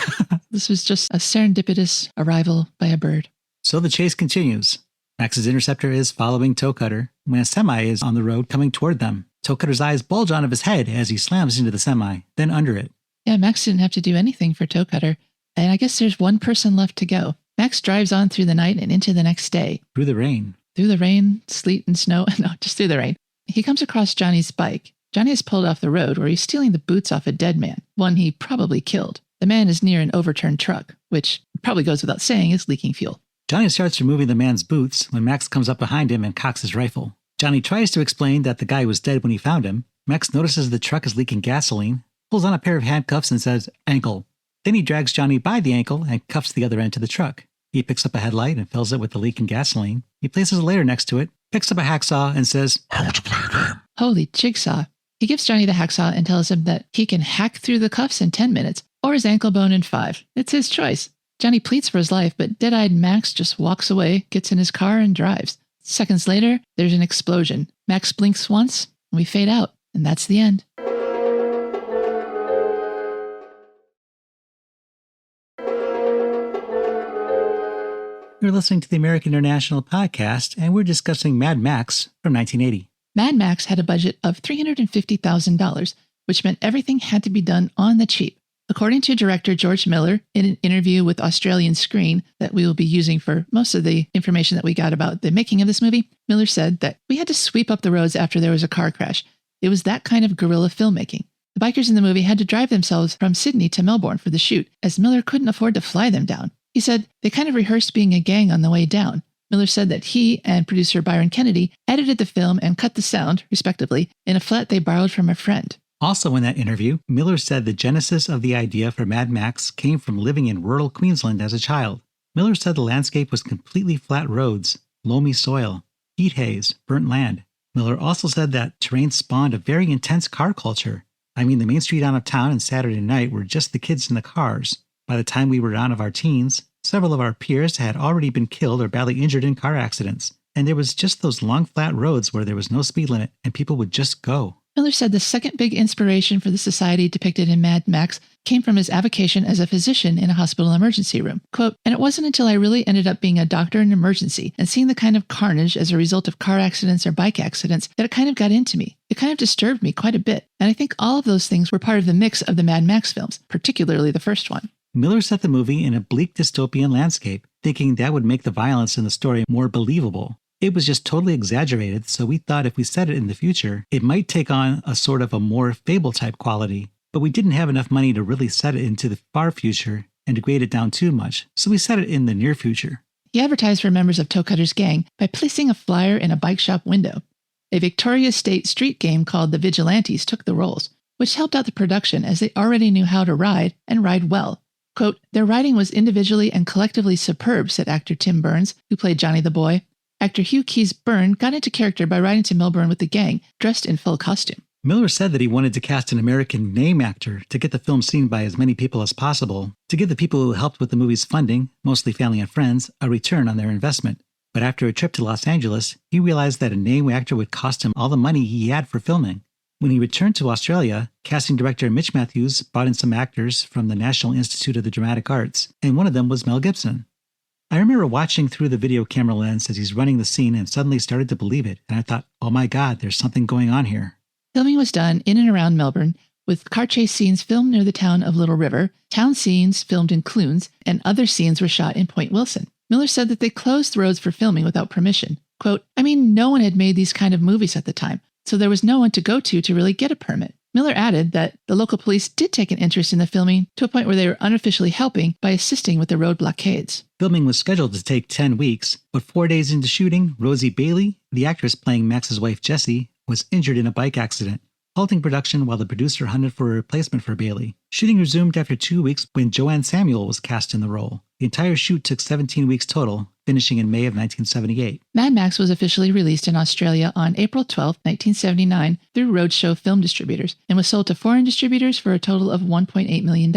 This was just a serendipitous arrival by a bird. So the chase continues. Max's interceptor is following Toecutter when a semi is on the road coming toward them. Toecutter's eyes bulge out of his head as he slams into the semi, then under it. Yeah, Max didn't have to do anything for Toecutter, and I guess there's one person left to go. Max drives on through the night and into the next day. Through the rain. Through the rain, sleet, and snow. No, just through the rain. He comes across Johnny's bike. Johnny is pulled off the road where he's stealing the boots off a dead man, one he probably killed. The man is near an overturned truck, which probably goes without saying is leaking fuel. Johnny starts removing the man's boots when Max comes up behind him and cocks his rifle. Johnny tries to explain that the guy was dead when he found him. Max notices the truck is leaking gasoline, pulls on a pair of handcuffs and says, "Ankle." Then he drags Johnny by the ankle and cuffs the other end to the truck. He picks up a headlight and fills it with the leaking gasoline. He places a lighter next to it, picks up a hacksaw and says, "I want to play a game." Holy jigsaw. He gives Johnny the hacksaw and tells him that he can hack through the cuffs in 10 minutes or his ankle bone in 5. It's his choice. Johnny pleads for his life, but dead-eyed Max just walks away, gets in his car, and drives. Seconds later, there's an explosion. Max blinks once, and we fade out, and that's the end. You're listening to the American International Podcast, and we're discussing Mad Max from 1980. Mad Max had a budget of $350,000, which meant everything had to be done on the cheap. According to director George Miller, in an interview with Australian Screen that we will be using for most of the information that we got about the making of this movie, Miller said that we had to sweep up the roads after there was a car crash. It was that kind of guerrilla filmmaking. The bikers in the movie had to drive themselves from Sydney to Melbourne for the shoot, as Miller couldn't afford to fly them down. He said they kind of rehearsed being a gang on the way down. Miller said that he and producer Byron Kennedy edited the film and cut the sound, respectively, in a flat they borrowed from a friend. Also in that interview, Miller said the genesis of the idea for Mad Max came from living in rural Queensland as a child. Miller said the landscape was completely flat roads, loamy soil, heat haze, burnt land. Miller also said that terrain spawned a very intense car culture. I mean, the main street out of town and Saturday night were just the kids in the cars. By the time we were out of our teens, several of our peers had already been killed or badly injured in car accidents. And there was just those long flat roads where there was no speed limit and people would just go. Miller said the second big inspiration for the society depicted in Mad Max came from his avocation as a physician in a hospital emergency room. Quote, "And it wasn't until I really ended up being a doctor in emergency and seeing the kind of carnage as a result of car accidents or bike accidents that it kind of got into me. It kind of disturbed me quite a bit. And I think all of those things were part of the mix of the Mad Max films, particularly the first one." Miller set the movie in a bleak dystopian landscape, thinking that would make the violence in the story more believable. It was just totally exaggerated, so we thought if we set it in the future, it might take on a sort of a more fable-type quality. But we didn't have enough money to really set it into the far future and degrade it down too much, so we set it in the near future. He advertised for members of Toecutter's gang by placing a flyer in a bike shop window. A Victoria State street game called The Vigilantes took the roles, which helped out the production as they already knew how to ride and ride well. Quote, "Their riding was individually and collectively superb," said actor Tim Burns, who played Johnny the Boy. Actor Hugh Keays-Byrne got into character by riding to Melbourne with the gang, dressed in full costume. Miller said that he wanted to cast an American name actor to get the film seen by as many people as possible, to give the people who helped with the movie's funding, mostly family and friends, a return on their investment. But after a trip to Los Angeles, he realized that a name actor would cost him all the money he had for filming. When he returned to Australia, casting director Mitch Matthews brought in some actors from the National Institute of the Dramatic Arts, and one of them was Mel Gibson. I remember watching through the video camera lens as he's running the scene and suddenly started to believe it, and I thought, oh my God, there's something going on here. Filming was done in and around Melbourne, with car chase scenes filmed near the town of Little River, town scenes filmed in Clunes, and other scenes were shot in Point Wilson. Miller said that they closed the roads for filming without permission. Quote, "I mean, no one had made these kind of movies at the time, so there was no one to go to really get a permit." Miller added that the local police did take an interest in the filming to a point where they were unofficially helping by assisting with the road blockades. Filming was scheduled to take 10 weeks, but 4 days into shooting, Rosie Bailey, the actress playing Max's wife Jessie, was injured in a bike accident, halting production while the producer hunted for a replacement for Bailey. Shooting resumed after 2 weeks when Joanne Samuel was cast in the role. The entire shoot took 17 weeks total, finishing in May of 1978. Mad Max was officially released in Australia on April 12, 1979 through Roadshow Film Distributors and was sold to foreign distributors for a total of $1.8 million.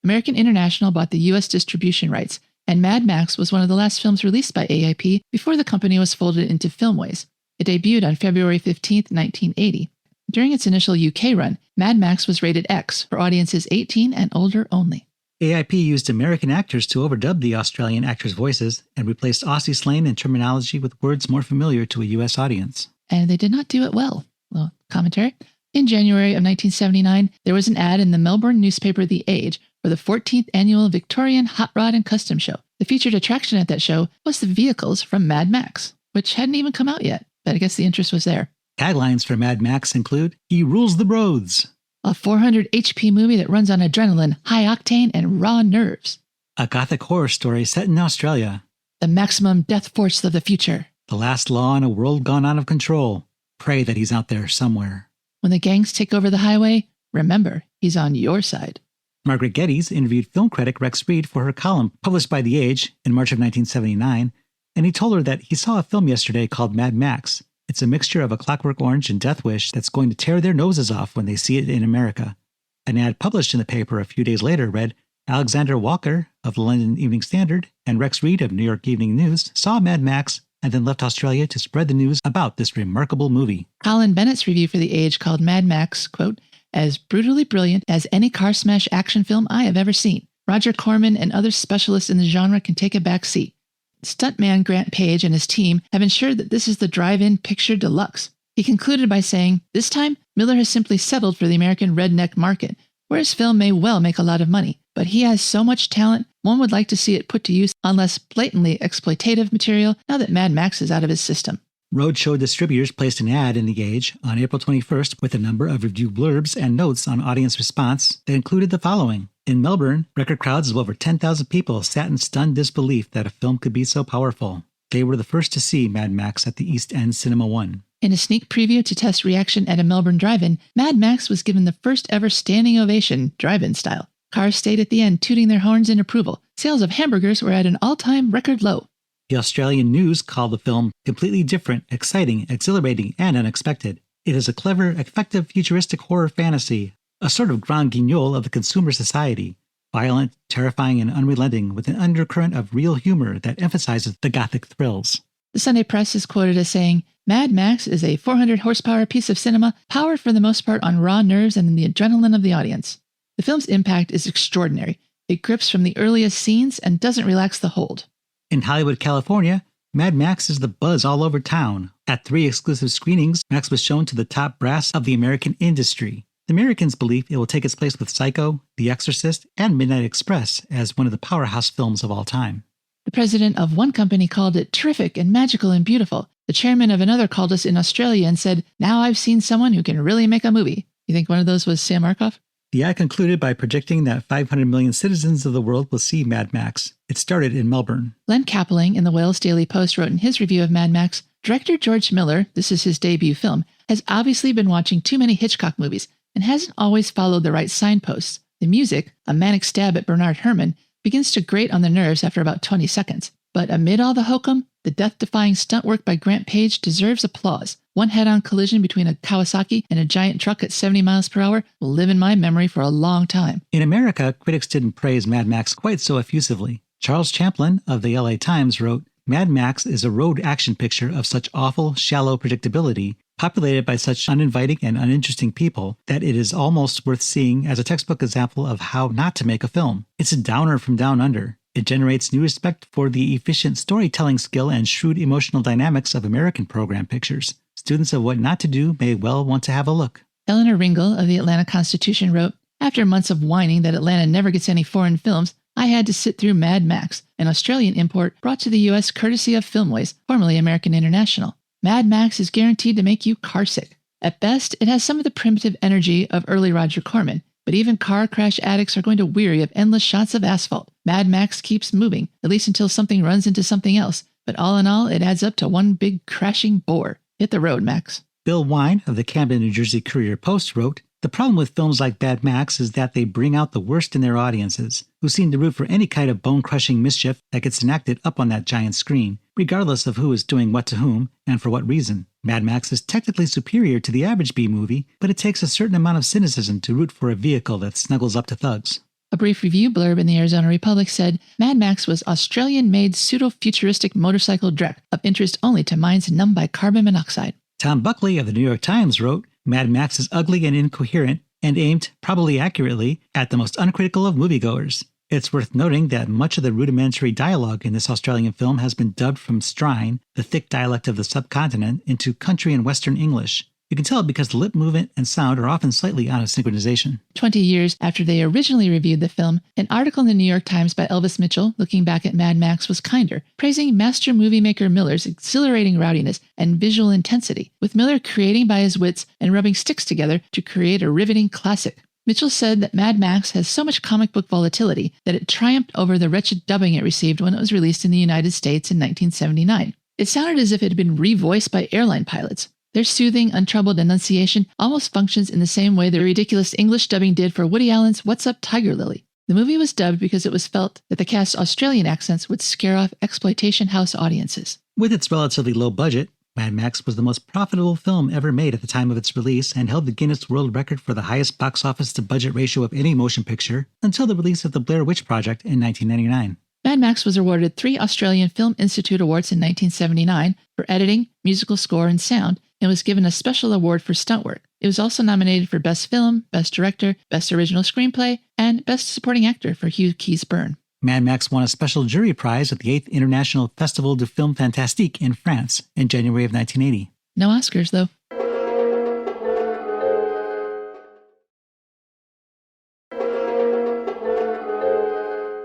American International bought the U.S. distribution rights, and Mad Max was one of the last films released by AIP before the company was folded into Filmways. It debuted on February 15, 1980. During its initial UK run, Mad Max was rated X for audiences 18 and older only. AIP used American actors to overdub the Australian actors' voices and replaced Aussie slang and terminology with words more familiar to a U.S. audience. And they did not do it well. Well, commentary. In January of 1979, there was an ad in the Melbourne newspaper The Age for the 14th annual Victorian Hot Rod and Custom Show. The featured attraction at that show was the vehicles from Mad Max, which hadn't even come out yet, but I guess the interest was there. Taglines for Mad Max include, "He rules the roads," a 400 HP movie that runs on adrenaline, high octane, and raw nerves, a gothic horror story set in Australia, the maximum death force of the future, the last law in a world gone out of control. Pray that he's out there somewhere. When the gangs take over the highway, remember, he's on your side. Margaret Geddes interviewed film critic Rex Reed for her column published by The Age in March of 1979, and he told her that he saw a film yesterday called Mad Max. It's a mixture of A Clockwork Orange and Death Wish that's going to tear their noses off when they see it in America. An ad published in the paper a few days later read, Alexander Walker of the London Evening Standard and Rex Reed of New York Evening News saw Mad Max and then left Australia to spread the news about this remarkable movie. Colin Bennett's review for The Age called Mad Max, quote, "as brutally brilliant as any car smash action film I have ever seen. Roger Corman and other specialists in the genre can take a back seat. Stuntman Grant Page and his team have ensured that this is the drive-in picture deluxe." He concluded by saying, "This time, Miller has simply settled for the American redneck market, where his film may well make a lot of money, but he has so much talent, one would like to see it put to use on less blatantly exploitative material now that Mad Max is out of his system." Roadshow distributors placed an ad in The Age on April 21st with a number of review blurbs and notes on audience response that included the following. In Melbourne, record crowds of over 10,000 people sat in stunned disbelief that a film could be so powerful. They were the first to see Mad Max at the East End Cinema 1. In a sneak preview to test reaction at a Melbourne drive-in, Mad Max was given the first ever standing ovation, drive-in style. Cars stayed at the end tooting their horns in approval. Sales of hamburgers were at an all-time record low. The Australian News called the film completely different, exciting, exhilarating, and unexpected. It is a clever, effective, futuristic horror fantasy, a sort of grand guignol of the consumer society, violent, terrifying, and unrelenting, with an undercurrent of real humor that emphasizes the gothic thrills. The Sunday Press is quoted as saying, "Mad Max is a 400 horsepower piece of cinema, powered for the most part on raw nerves and the adrenaline of the audience. The film's impact is extraordinary. It grips from the earliest scenes and doesn't relax the hold." In Hollywood, California, Mad Max is the buzz all over town. At 3 exclusive screenings, Max was shown to the top brass of the American industry. The Americans believe it will take its place with Psycho, The Exorcist, and Midnight Express as one of the powerhouse films of all time. The president of one company called it terrific and magical and beautiful. The chairman of another called us in Australia and said, "Now I've seen someone who can really make a movie." You think one of those was Sam Markoff? The ad concluded by predicting that 500 million citizens of the world will see Mad Max. It started in Melbourne. Len Kappeling in the Wales Daily Post wrote in his review of Mad Max, "Director George Miller, this is his debut film, has obviously been watching too many Hitchcock movies and hasn't always followed the right signposts. The music, a manic stab at Bernard Herrmann, begins to grate on the nerves after about 20 seconds. But amid all the hokum, the death-defying stunt work by Grant Page deserves applause. One head-on collision between a Kawasaki and a giant truck at 70 miles per hour will live in my memory for a long time." In America, critics didn't praise Mad Max quite so effusively. Charles Champlin of the LA Times wrote, "Mad Max is a road action picture of such awful, shallow predictability, populated by such uninviting and uninteresting people, that it is almost worth seeing as a textbook example of how not to make a film. It's a downer from down under. It generates new respect for the efficient storytelling skill and shrewd emotional dynamics of American program pictures. Students of what not to do may well want to have a look." Eleanor Ringel of the Atlanta Constitution wrote, "After months of whining that Atlanta never gets any foreign films, I had to sit through Mad Max, an Australian import brought to the U.S. courtesy of Filmways, formerly American International. Mad Max is guaranteed to make you carsick. At best, it has some of the primitive energy of early Roger Corman, but even car crash addicts are going to weary of endless shots of asphalt. Mad Max keeps moving, at least until something runs into something else, but all in all, it adds up to one big crashing bore. Hit the road, Max." Bill Wine of the Camden, New Jersey Courier-Post wrote, "The problem with films like Mad Max is that they bring out the worst in their audiences, who seem to root for any kind of bone-crushing mischief that gets enacted up on that giant screen, regardless of who is doing what to whom and for what reason. Mad Max is technically superior to the average B-movie, but it takes a certain amount of cynicism to root for a vehicle that snuggles up to thugs." A brief review blurb in the Arizona Republic said, "Mad Max was Australian-made pseudo-futuristic motorcycle dreck of interest only to minds numbed by carbon monoxide." Tom Buckley of the New York Times wrote, "Mad Max is ugly and incoherent and aimed, probably accurately, at the most uncritical of moviegoers. It's worth noting that much of the rudimentary dialogue in this Australian film has been dubbed from Strine, the thick dialect of the subcontinent, into country and Western English. You can tell because the lip movement and sound are often slightly out of synchronization." 20 years after they originally reviewed the film, an article in the New York Times by Elvis Mitchell looking back at Mad Max was kinder, praising master movie maker Miller's exhilarating rowdiness and visual intensity, with Miller creating by his wits and rubbing sticks together to create a riveting classic. Mitchell said that Mad Max has so much comic book volatility that it triumphed over the wretched dubbing it received when it was released in the United States in 1979. It sounded as if it had been revoiced by airline pilots. Their soothing, untroubled enunciation almost functions in the same way the ridiculous English dubbing did for Woody Allen's What's Up, Tiger Lily. The movie was dubbed because it was felt that the cast's Australian accents would scare off exploitation house audiences. With its relatively low budget, Mad Max was the most profitable film ever made at the time of its release and held the Guinness World Record for the highest box office to budget ratio of any motion picture until the release of the Blair Witch Project in 1999. Mad Max was awarded 3 Australian Film Institute Awards in 1979 for editing, musical score, and sound, and was given a special award for stunt work. It was also nominated for Best Film, Best Director, Best Original Screenplay, and Best Supporting Actor for Hugh Keays-Byrne. Mad Max won a special jury prize at the 8th International Festival du Film Fantastique in France in January of 1980. No Oscars, though.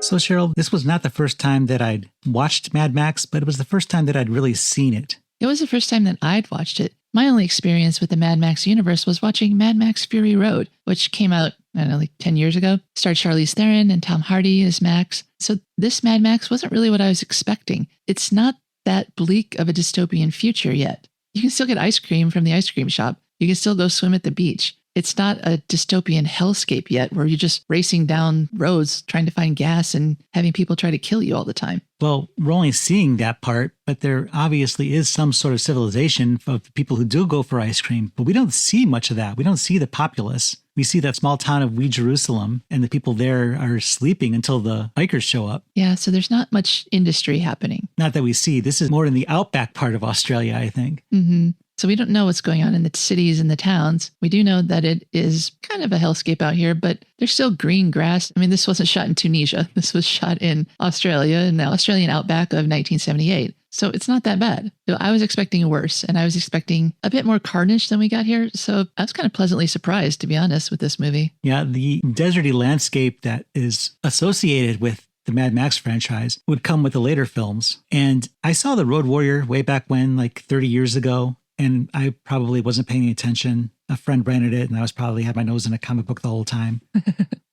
So, Cheryl, this was not the first time that I'd watched Mad Max, but it was the first time that I'd really seen it. It was the first time that I'd watched it. My only experience with the Mad Max universe was watching Mad Max Fury Road, which came out, I don't know, like 10 years ago. Starred Charlize Theron and Tom Hardy as Max. So this Mad Max wasn't really what I was expecting. It's not that bleak of a dystopian future yet. You can still get ice cream from the ice cream shop. You can still go swim at the beach. It's not a dystopian hellscape yet where you're just racing down roads trying to find gas and having people try to kill you all the time. Well, we're only seeing that part, but there obviously is some sort of civilization of the people who do go for ice cream, but we don't see much of that. We don't see the populace. We see that small town of Wee Jerusalem, and the people there are sleeping until the hikers show up. Yeah, so there's not much industry happening. Not that we see. This is more in the outback part of Australia, I think. Mm-hmm. So we don't know what's going on in the cities and the towns. We do know that it is kind of a hellscape out here, but there's still green grass. I mean, this wasn't shot in Tunisia. This was shot in Australia, in the Australian outback of 1978. So it's not that bad. So I was expecting worse, and I was expecting a bit more carnage than we got here. So I was kind of pleasantly surprised, to be honest, with this movie. Yeah, the deserty landscape that is associated with the Mad Max franchise would come with the later films. And I saw The Road Warrior way back when, like 30 years ago. And I probably wasn't paying attention. A friend rented it, and I was probably had my nose in a comic book the whole time.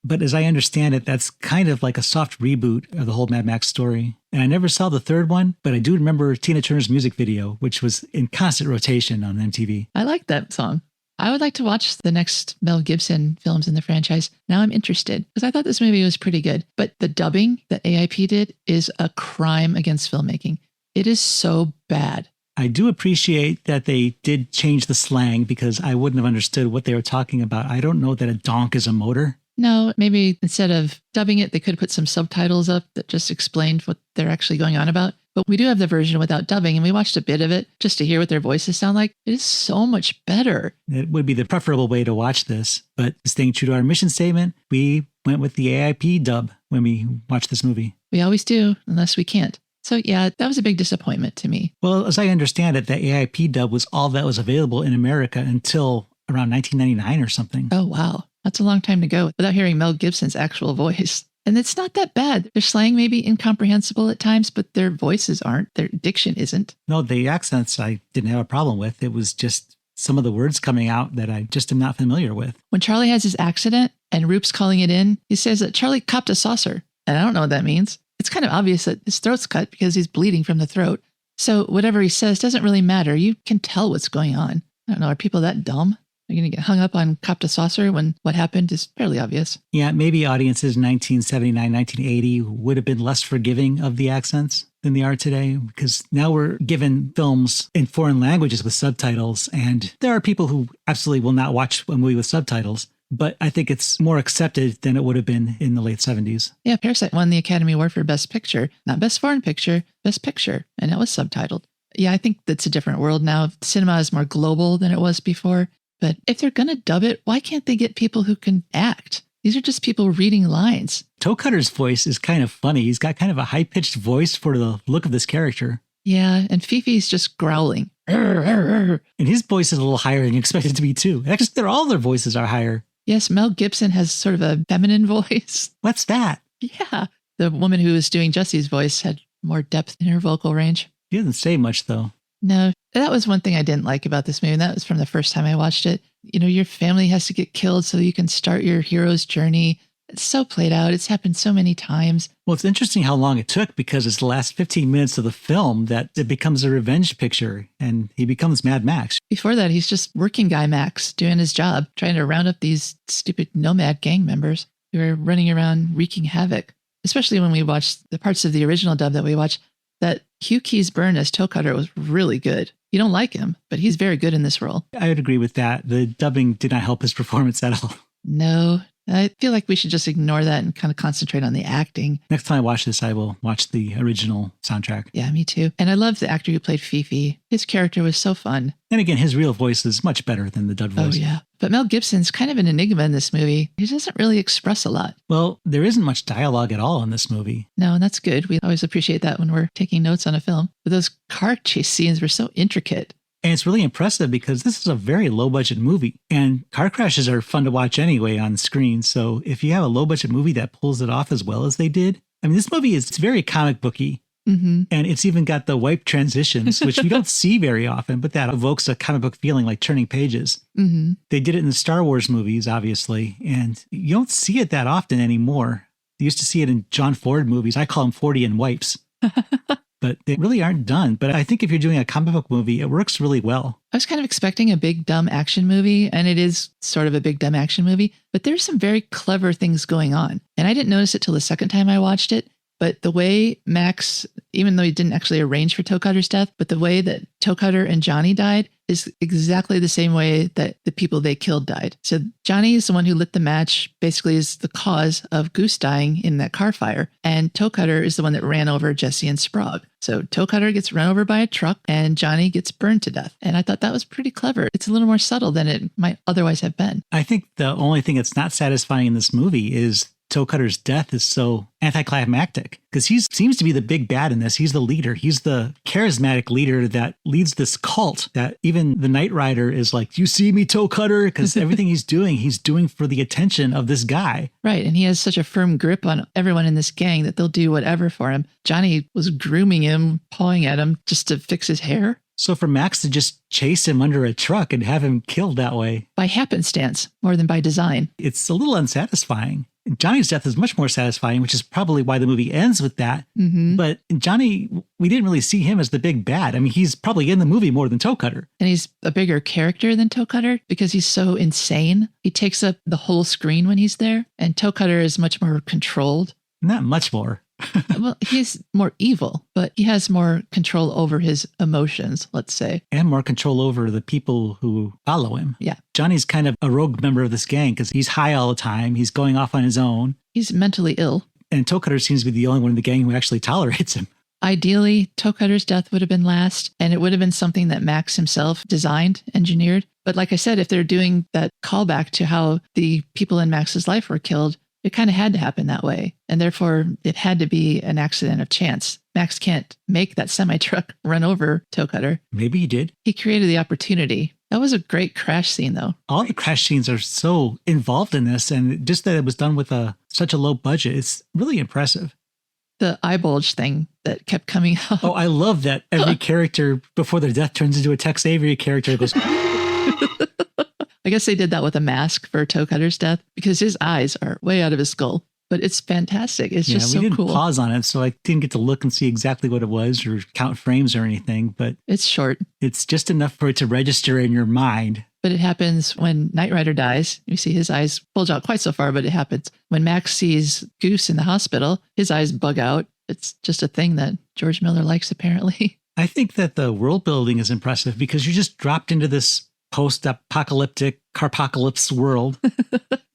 But as I understand it, that's kind of like a soft reboot of the whole Mad Max story. And I never saw the third one, but I do remember Tina Turner's music video, which was in constant rotation on MTV. I like that song. I would like to watch the next Mel Gibson films in the franchise. Now I'm interested because I thought this movie was pretty good. But the dubbing that AIP did is a crime against filmmaking. It is so bad. I do appreciate that they did change the slang because I wouldn't have understood what they were talking about. I don't know that a donk is a motor. No, maybe instead of dubbing it, they could put some subtitles up that just explained what they're actually going on about. But we do have the version without dubbing, and we watched a bit of it just to hear what their voices sound like. It is so much better. It would be the preferable way to watch this. But staying true to our mission statement, we went with the AIP dub when we watched this movie. We always do, unless we can't. So yeah, that was a big disappointment to me. Well, as I understand it, the AIP dub was all that was available in America until around 1999 or something. Oh, wow. That's a long time to go without hearing Mel Gibson's actual voice. And it's not that bad. Their slang may be incomprehensible at times, but their voices aren't. Their diction isn't. No, the accents I didn't have a problem with. It was just some of the words coming out that I just am not familiar with. When Charlie has his accident and Roop's calling it in, he says that Charlie copped a saucer. And I don't know what that means. It's kind of obvious that his throat's cut because he's bleeding from the throat. So whatever he says doesn't really matter. You can tell what's going on. I don't know. Are people that dumb? Are you going to get hung up on copped a saucer when what happened is fairly obvious? Yeah, maybe audiences in 1979, 1980 would have been less forgiving of the accents than they are today, because now we're given films in foreign languages with subtitles, and there are people who absolutely will not watch a movie with subtitles. But I think it's more accepted than it would have been in the late 70s. Yeah, Parasite won the Academy Award for Best Picture, not Best Foreign Picture, Best Picture, and it was subtitled. Yeah, I think that's a different world now. Cinema is more global than it was before. But if they're going to dub it, why can't they get people who can act? These are just people reading lines. Toecutter's voice is kind of funny. He's got kind of a high-pitched voice for the look of this character. Yeah, and Fifi's just growling. And his voice is a little higher than you expect it to be, too. Actually, all their voices are higher. Yes, Mel Gibson has sort of a feminine voice. What's that? Yeah. The woman who was doing Jessie's voice had more depth in her vocal range. He doesn't say much, though. No, that was one thing I didn't like about this movie, and that was from the first time I watched it. You know, your family has to get killed so you can start your hero's journey. It's so played out. It's happened so many times. Well, it's interesting how long it took, because it's the last 15 minutes of the film that it becomes a revenge picture and he becomes Mad Max. Before that, he's just working guy Max doing his job, trying to round up these stupid nomad gang members who are running around wreaking havoc. Especially when we watched the parts of the original dub that we watched, that Hugh Keays-Byrne as Toecutter was really good. You don't like him, but he's very good in this role. I would agree with that. The dubbing did not help his performance at all. No, I feel like we should just ignore that and kind of concentrate on the acting. Next time I watch this, I will watch the original soundtrack. Yeah, me too. And I love the actor who played Fifi. His character was so fun. And again, his real voice is much better than the dubbed voice. Oh, yeah. But Mel Gibson's kind of an enigma in this movie. He doesn't really express a lot. Well, there isn't much dialogue at all in this movie. No, and that's good. We always appreciate that when we're taking notes on a film. But those car chase scenes were so intricate. And it's really impressive because this is a very low-budget movie. And car crashes are fun to watch anyway on screen. So if you have a low-budget movie that pulls it off as well as they did, I mean, this movie is very comic booky. Mm-hmm. And it's even got the wipe transitions, which we don't see very often, but that evokes a comic book feeling like turning pages. Mm-hmm. They did it in the Star Wars movies, obviously, and you don't see it that often anymore. You used to see it in John Ford movies. I call them 40 and wipes. But they really aren't done. But I think if you're doing a comic book movie, it works really well. I was kind of expecting a big, dumb action movie, and it is sort of a big, dumb action movie, but there's some very clever things going on. And I didn't notice it till the second time I watched it. But the way Max, even though he didn't actually arrange for Toecutter's death, but the way that Toecutter and Johnny died is exactly the same way that the people they killed died. So Johnny is the one who lit the match, basically is the cause of Goose dying in that car fire. And Toecutter is the one that ran over Jessie and Sprague. So Toecutter gets run over by a truck and Johnny gets burned to death. And I thought that was pretty clever. It's a little more subtle than it might otherwise have been. I think the only thing that's not satisfying in this movie is Toecutter's death is so anticlimactic, because he seems to be the big bad in this. He's the leader. He's the charismatic leader that leads this cult that even the Nightrider is like, you see me, Toecutter? Because everything he's doing for the attention of this guy. Right. And he has such a firm grip on everyone in this gang that they'll do whatever for him. Johnny was grooming him, pawing at him just to fix his hair. So for Max to just chase him under a truck and have him killed that way. By happenstance, more than by design. It's a little unsatisfying. Johnny's death is much more satisfying, which is probably why the movie ends with that. Mm-hmm. But Johnny, we didn't really see him as the big bad. I mean, he's probably in the movie more than Toecutter. And he's a bigger character than Toecutter because he's so insane. He takes up the whole screen when he's there. And Toecutter is much more controlled. Not much more. Well, he's more evil, but he has more control over his emotions, let's say. And more control over the people who follow him. Yeah. Johnny's kind of a rogue member of this gang because he's high all the time. He's going off on his own. He's mentally ill. And Toecutter seems to be the only one in the gang who actually tolerates him. Ideally, Toecutter's death would have been last, and it would have been something that Max himself designed, engineered. But like I said, if they're doing that callback to how the people in Max's life were killed, it kind of had to happen that way. And therefore, it had to be an accident of chance. Max can't make that semi-truck run over Toecutter. Maybe he did. He created the opportunity. That was a great crash scene, though. All the crash scenes are so involved in this, and just that it was done with such a low budget, it's really impressive. The eye bulge thing that kept coming out. Oh, I love that every character before their death turns into a Tex Avery character. Goes. I guess they did that with a mask for Toecutter's death because his eyes are way out of his skull. But it's fantastic. It's just so cool. We didn't pause on it, so I didn't get to look and see exactly what it was or count frames or anything. But it's short. It's just enough for it to register in your mind. But it happens when Nightrider dies. You see his eyes bulge out quite so far, but it happens. When Max sees Goose in the hospital, his eyes bug out. It's just a thing that George Miller likes, apparently. I think that the world building is impressive because you just dropped into this post-apocalyptic carpocalypse world.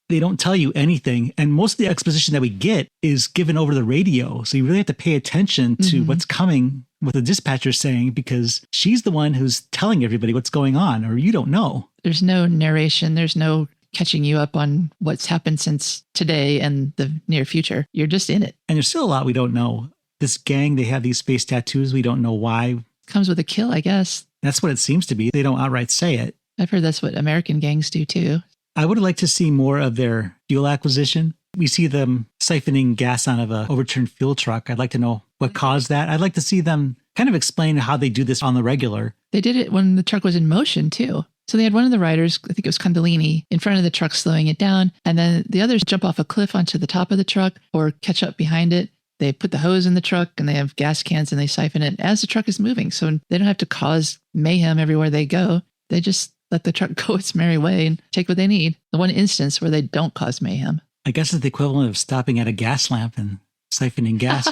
They don't tell you anything. And most of the exposition that we get is given over the radio. So you really have to pay attention to what's coming, what the dispatcher's saying, because she's the one who's telling everybody what's going on, or you don't know. There's no narration. There's no catching you up on what's happened since today and the near future. You're just in it. And there's still a lot we don't know. This gang, they have these face tattoos. We don't know why. Comes with a kill, I guess. That's what it seems to be. They don't outright say it. I've heard that's what American gangs do too. I would like to see more of their fuel acquisition. We see them siphoning gas out of an overturned fuel truck. I'd like to know what caused that. I'd like to see them kind of explain how they do this on the regular. They did it when the truck was in motion too. So they had one of the riders, I think it was Condolini, in front of the truck slowing it down. And then the others jump off a cliff onto the top of the truck or catch up behind it. They put the hose in the truck and they have gas cans and they siphon it as the truck is moving. So they don't have to cause mayhem everywhere they go. They just let the truck go its merry way and take what they need. The one instance where they don't cause mayhem. I guess it's the equivalent of stopping at a gas lamp and siphoning gas.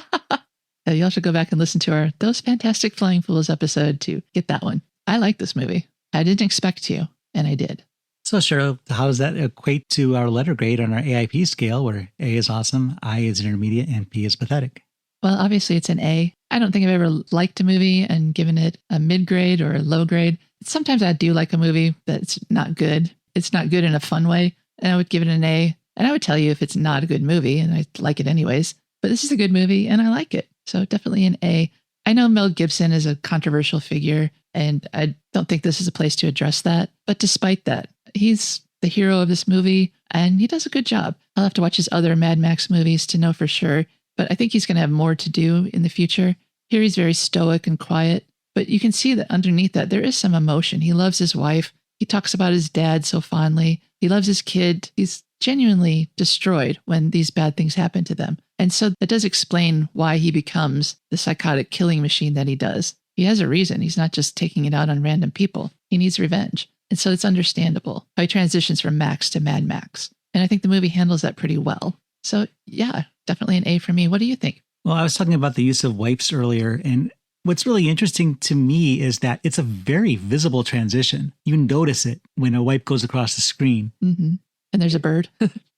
You'll have to go back and listen to our Those Fantastic Flying Fools episode to get that one. I like this movie. I didn't expect to, and I did. So Cheryl, how does that equate to our letter grade on our AIP scale, where A is awesome, I is intermediate, and P is pathetic? Well, obviously it's an A. I don't think I've ever liked a movie and given it a mid-grade or a low grade. Sometimes I do like a movie that's not good. It's not good in a fun way, and I would give it an A. And I would tell you if it's not a good movie, and I like it anyways. But this is a good movie, and I like it. So definitely an A. I know Mel Gibson is a controversial figure, and I don't think this is a place to address that. But despite that, he's the hero of this movie, and he does a good job. I'll have to watch his other Mad Max movies to know for sure. But I think he's going to have more to do in the future. Here he's very stoic and quiet, but you can see that underneath that there is some emotion. He loves his wife. He talks about his dad so fondly. He loves his kid. He's genuinely destroyed when these bad things happen to them. And so that does explain why he becomes the psychotic killing machine that he does. He has a reason. He's not just taking it out on random people. He needs revenge. And so it's understandable how he transitions from Max to Mad Max. And I think the movie handles that pretty well. So yeah, definitely an A for me. What do you think? Well, I was talking about the use of wipes earlier, and what's really interesting to me is that it's a very visible transition. You notice it when a wipe goes across the screen. Mm-hmm. And there's a bird.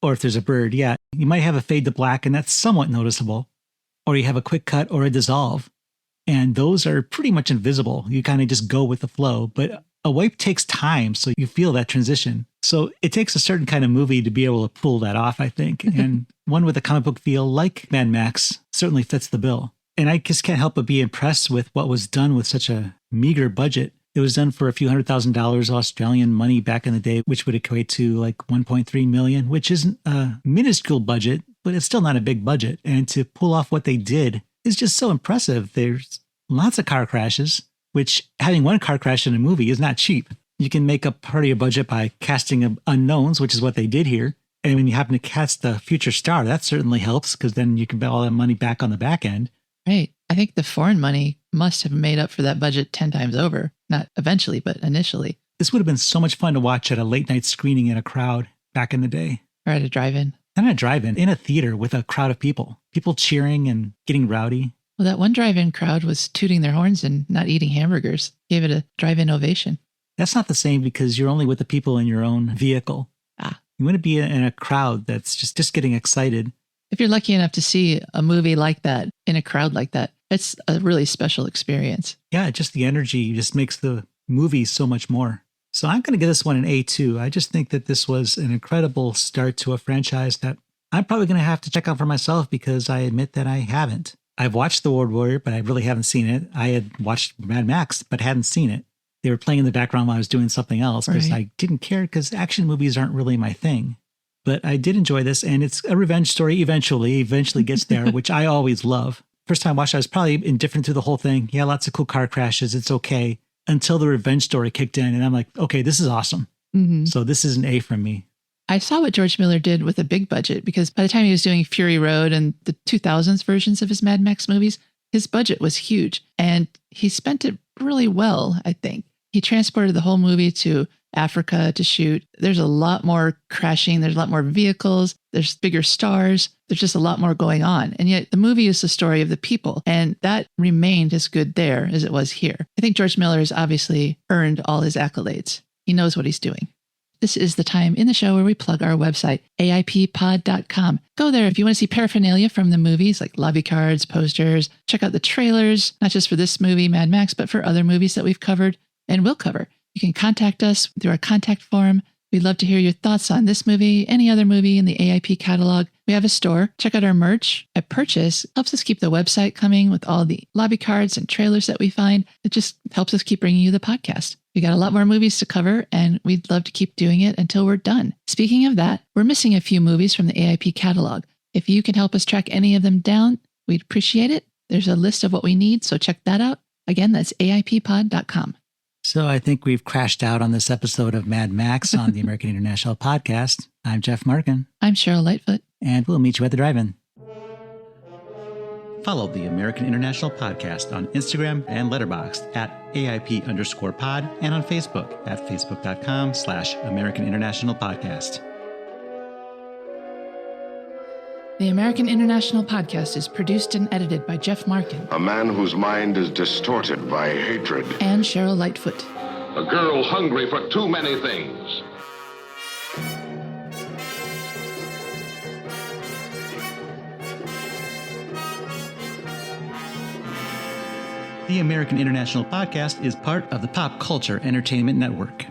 Or if there's a bird, yeah. You might have a fade to black, and that's somewhat noticeable. Or you have a quick cut or a dissolve. And those are pretty much invisible. You kind of just go with the flow. But a wipe takes time, so you feel that transition. So it takes a certain kind of movie to be able to pull that off, I think. And one with a comic book feel like Mad Max certainly fits the bill. And I just can't help but be impressed with what was done with such a meager budget. It was done for a few $100,000 Australian money back in the day, which would equate to like 1.3 million, which isn't a minuscule budget, but it's still not a big budget. And to pull off what they did is just so impressive. There's lots of car crashes, which having one car crash in a movie is not cheap. You can make up part of your budget by casting unknowns, which is what they did here. And when you happen to cast the future star, that certainly helps because then you can bet all that money back on the back end. Right. I think the foreign money must have made up for that budget 10 times over. Not eventually, but initially. This would have been so much fun to watch at a late night screening in a crowd back in the day. Or at a drive-in. Not at a drive-in, in a theater with a crowd of people. People cheering and getting rowdy. Well, that one drive-in crowd was tooting their horns and not eating hamburgers. Gave it a drive-in ovation. That's not the same because you're only with the people in your own vehicle. You want to be in a crowd that's just getting excited. If you're lucky enough to see a movie like that in a crowd like that, it's a really special experience. Yeah, just the energy just makes the movie so much more. So I'm going to give this one an A2. I just think that this was an incredible start to a franchise that I'm probably going to have to check out for myself because I admit that I haven't. I've watched The Road Warrior, but I really haven't seen it. I had watched Mad Max, but hadn't seen it. They were playing in the background while I was doing something else because I didn't care because action movies aren't really my thing. But I did enjoy this, and it's a revenge story eventually gets there, which I always love. First time I watched it, I was probably indifferent through the whole thing. Yeah, lots of cool car crashes. It's okay. Until the revenge story kicked in, and I'm like, okay, this is awesome. Mm-hmm. So this is an A from me. I saw what George Miller did with a big budget, because by the time he was doing Fury Road and the 2000s versions of his Mad Max movies, his budget was huge, and he spent it really well, I think. He transported the whole movie to Africa to shoot. There's a lot more crashing. There's a lot more vehicles. There's bigger stars. There's just a lot more going on. And yet the movie is the story of the people. And that remained as good there as it was here. I think George Miller has obviously earned all his accolades. He knows what he's doing. This is the time in the show where we plug our website, AIPpod.com. Go there if you want to see paraphernalia from the movies, like lobby cards, posters. Check out the trailers, not just for this movie, Mad Max, but for other movies that we've covered and will cover. You can contact us through our contact form. We'd love to hear your thoughts on this movie, any other movie in the AIP catalog. We have a store. Check out our merch. At purchase, helps us keep the website coming with all the lobby cards and trailers that we find. It just helps us keep bringing you the podcast. We got a lot more movies to cover, and we'd love to keep doing it until we're done. Speaking of that, we're missing a few movies from the AIP catalog. If you can help us track any of them down, we'd appreciate it. There's a list of what we need, so check that out. Again, that's AIPpod.com. So I think we've crashed out on this episode of Mad Max on the American International Podcast. I'm Jeff Markin. I'm Cheryl Lightfoot. And we'll meet you at the drive-in. Follow the American International Podcast on Instagram and Letterboxd at AIP_pod and on Facebook at facebook.com/American International Podcast. The American International Podcast is produced and edited by Jeff Markin. A man whose mind is distorted by hatred. And Cheryl Lightfoot. A girl hungry for too many things. The American International Podcast is part of the Pop Culture Entertainment Network.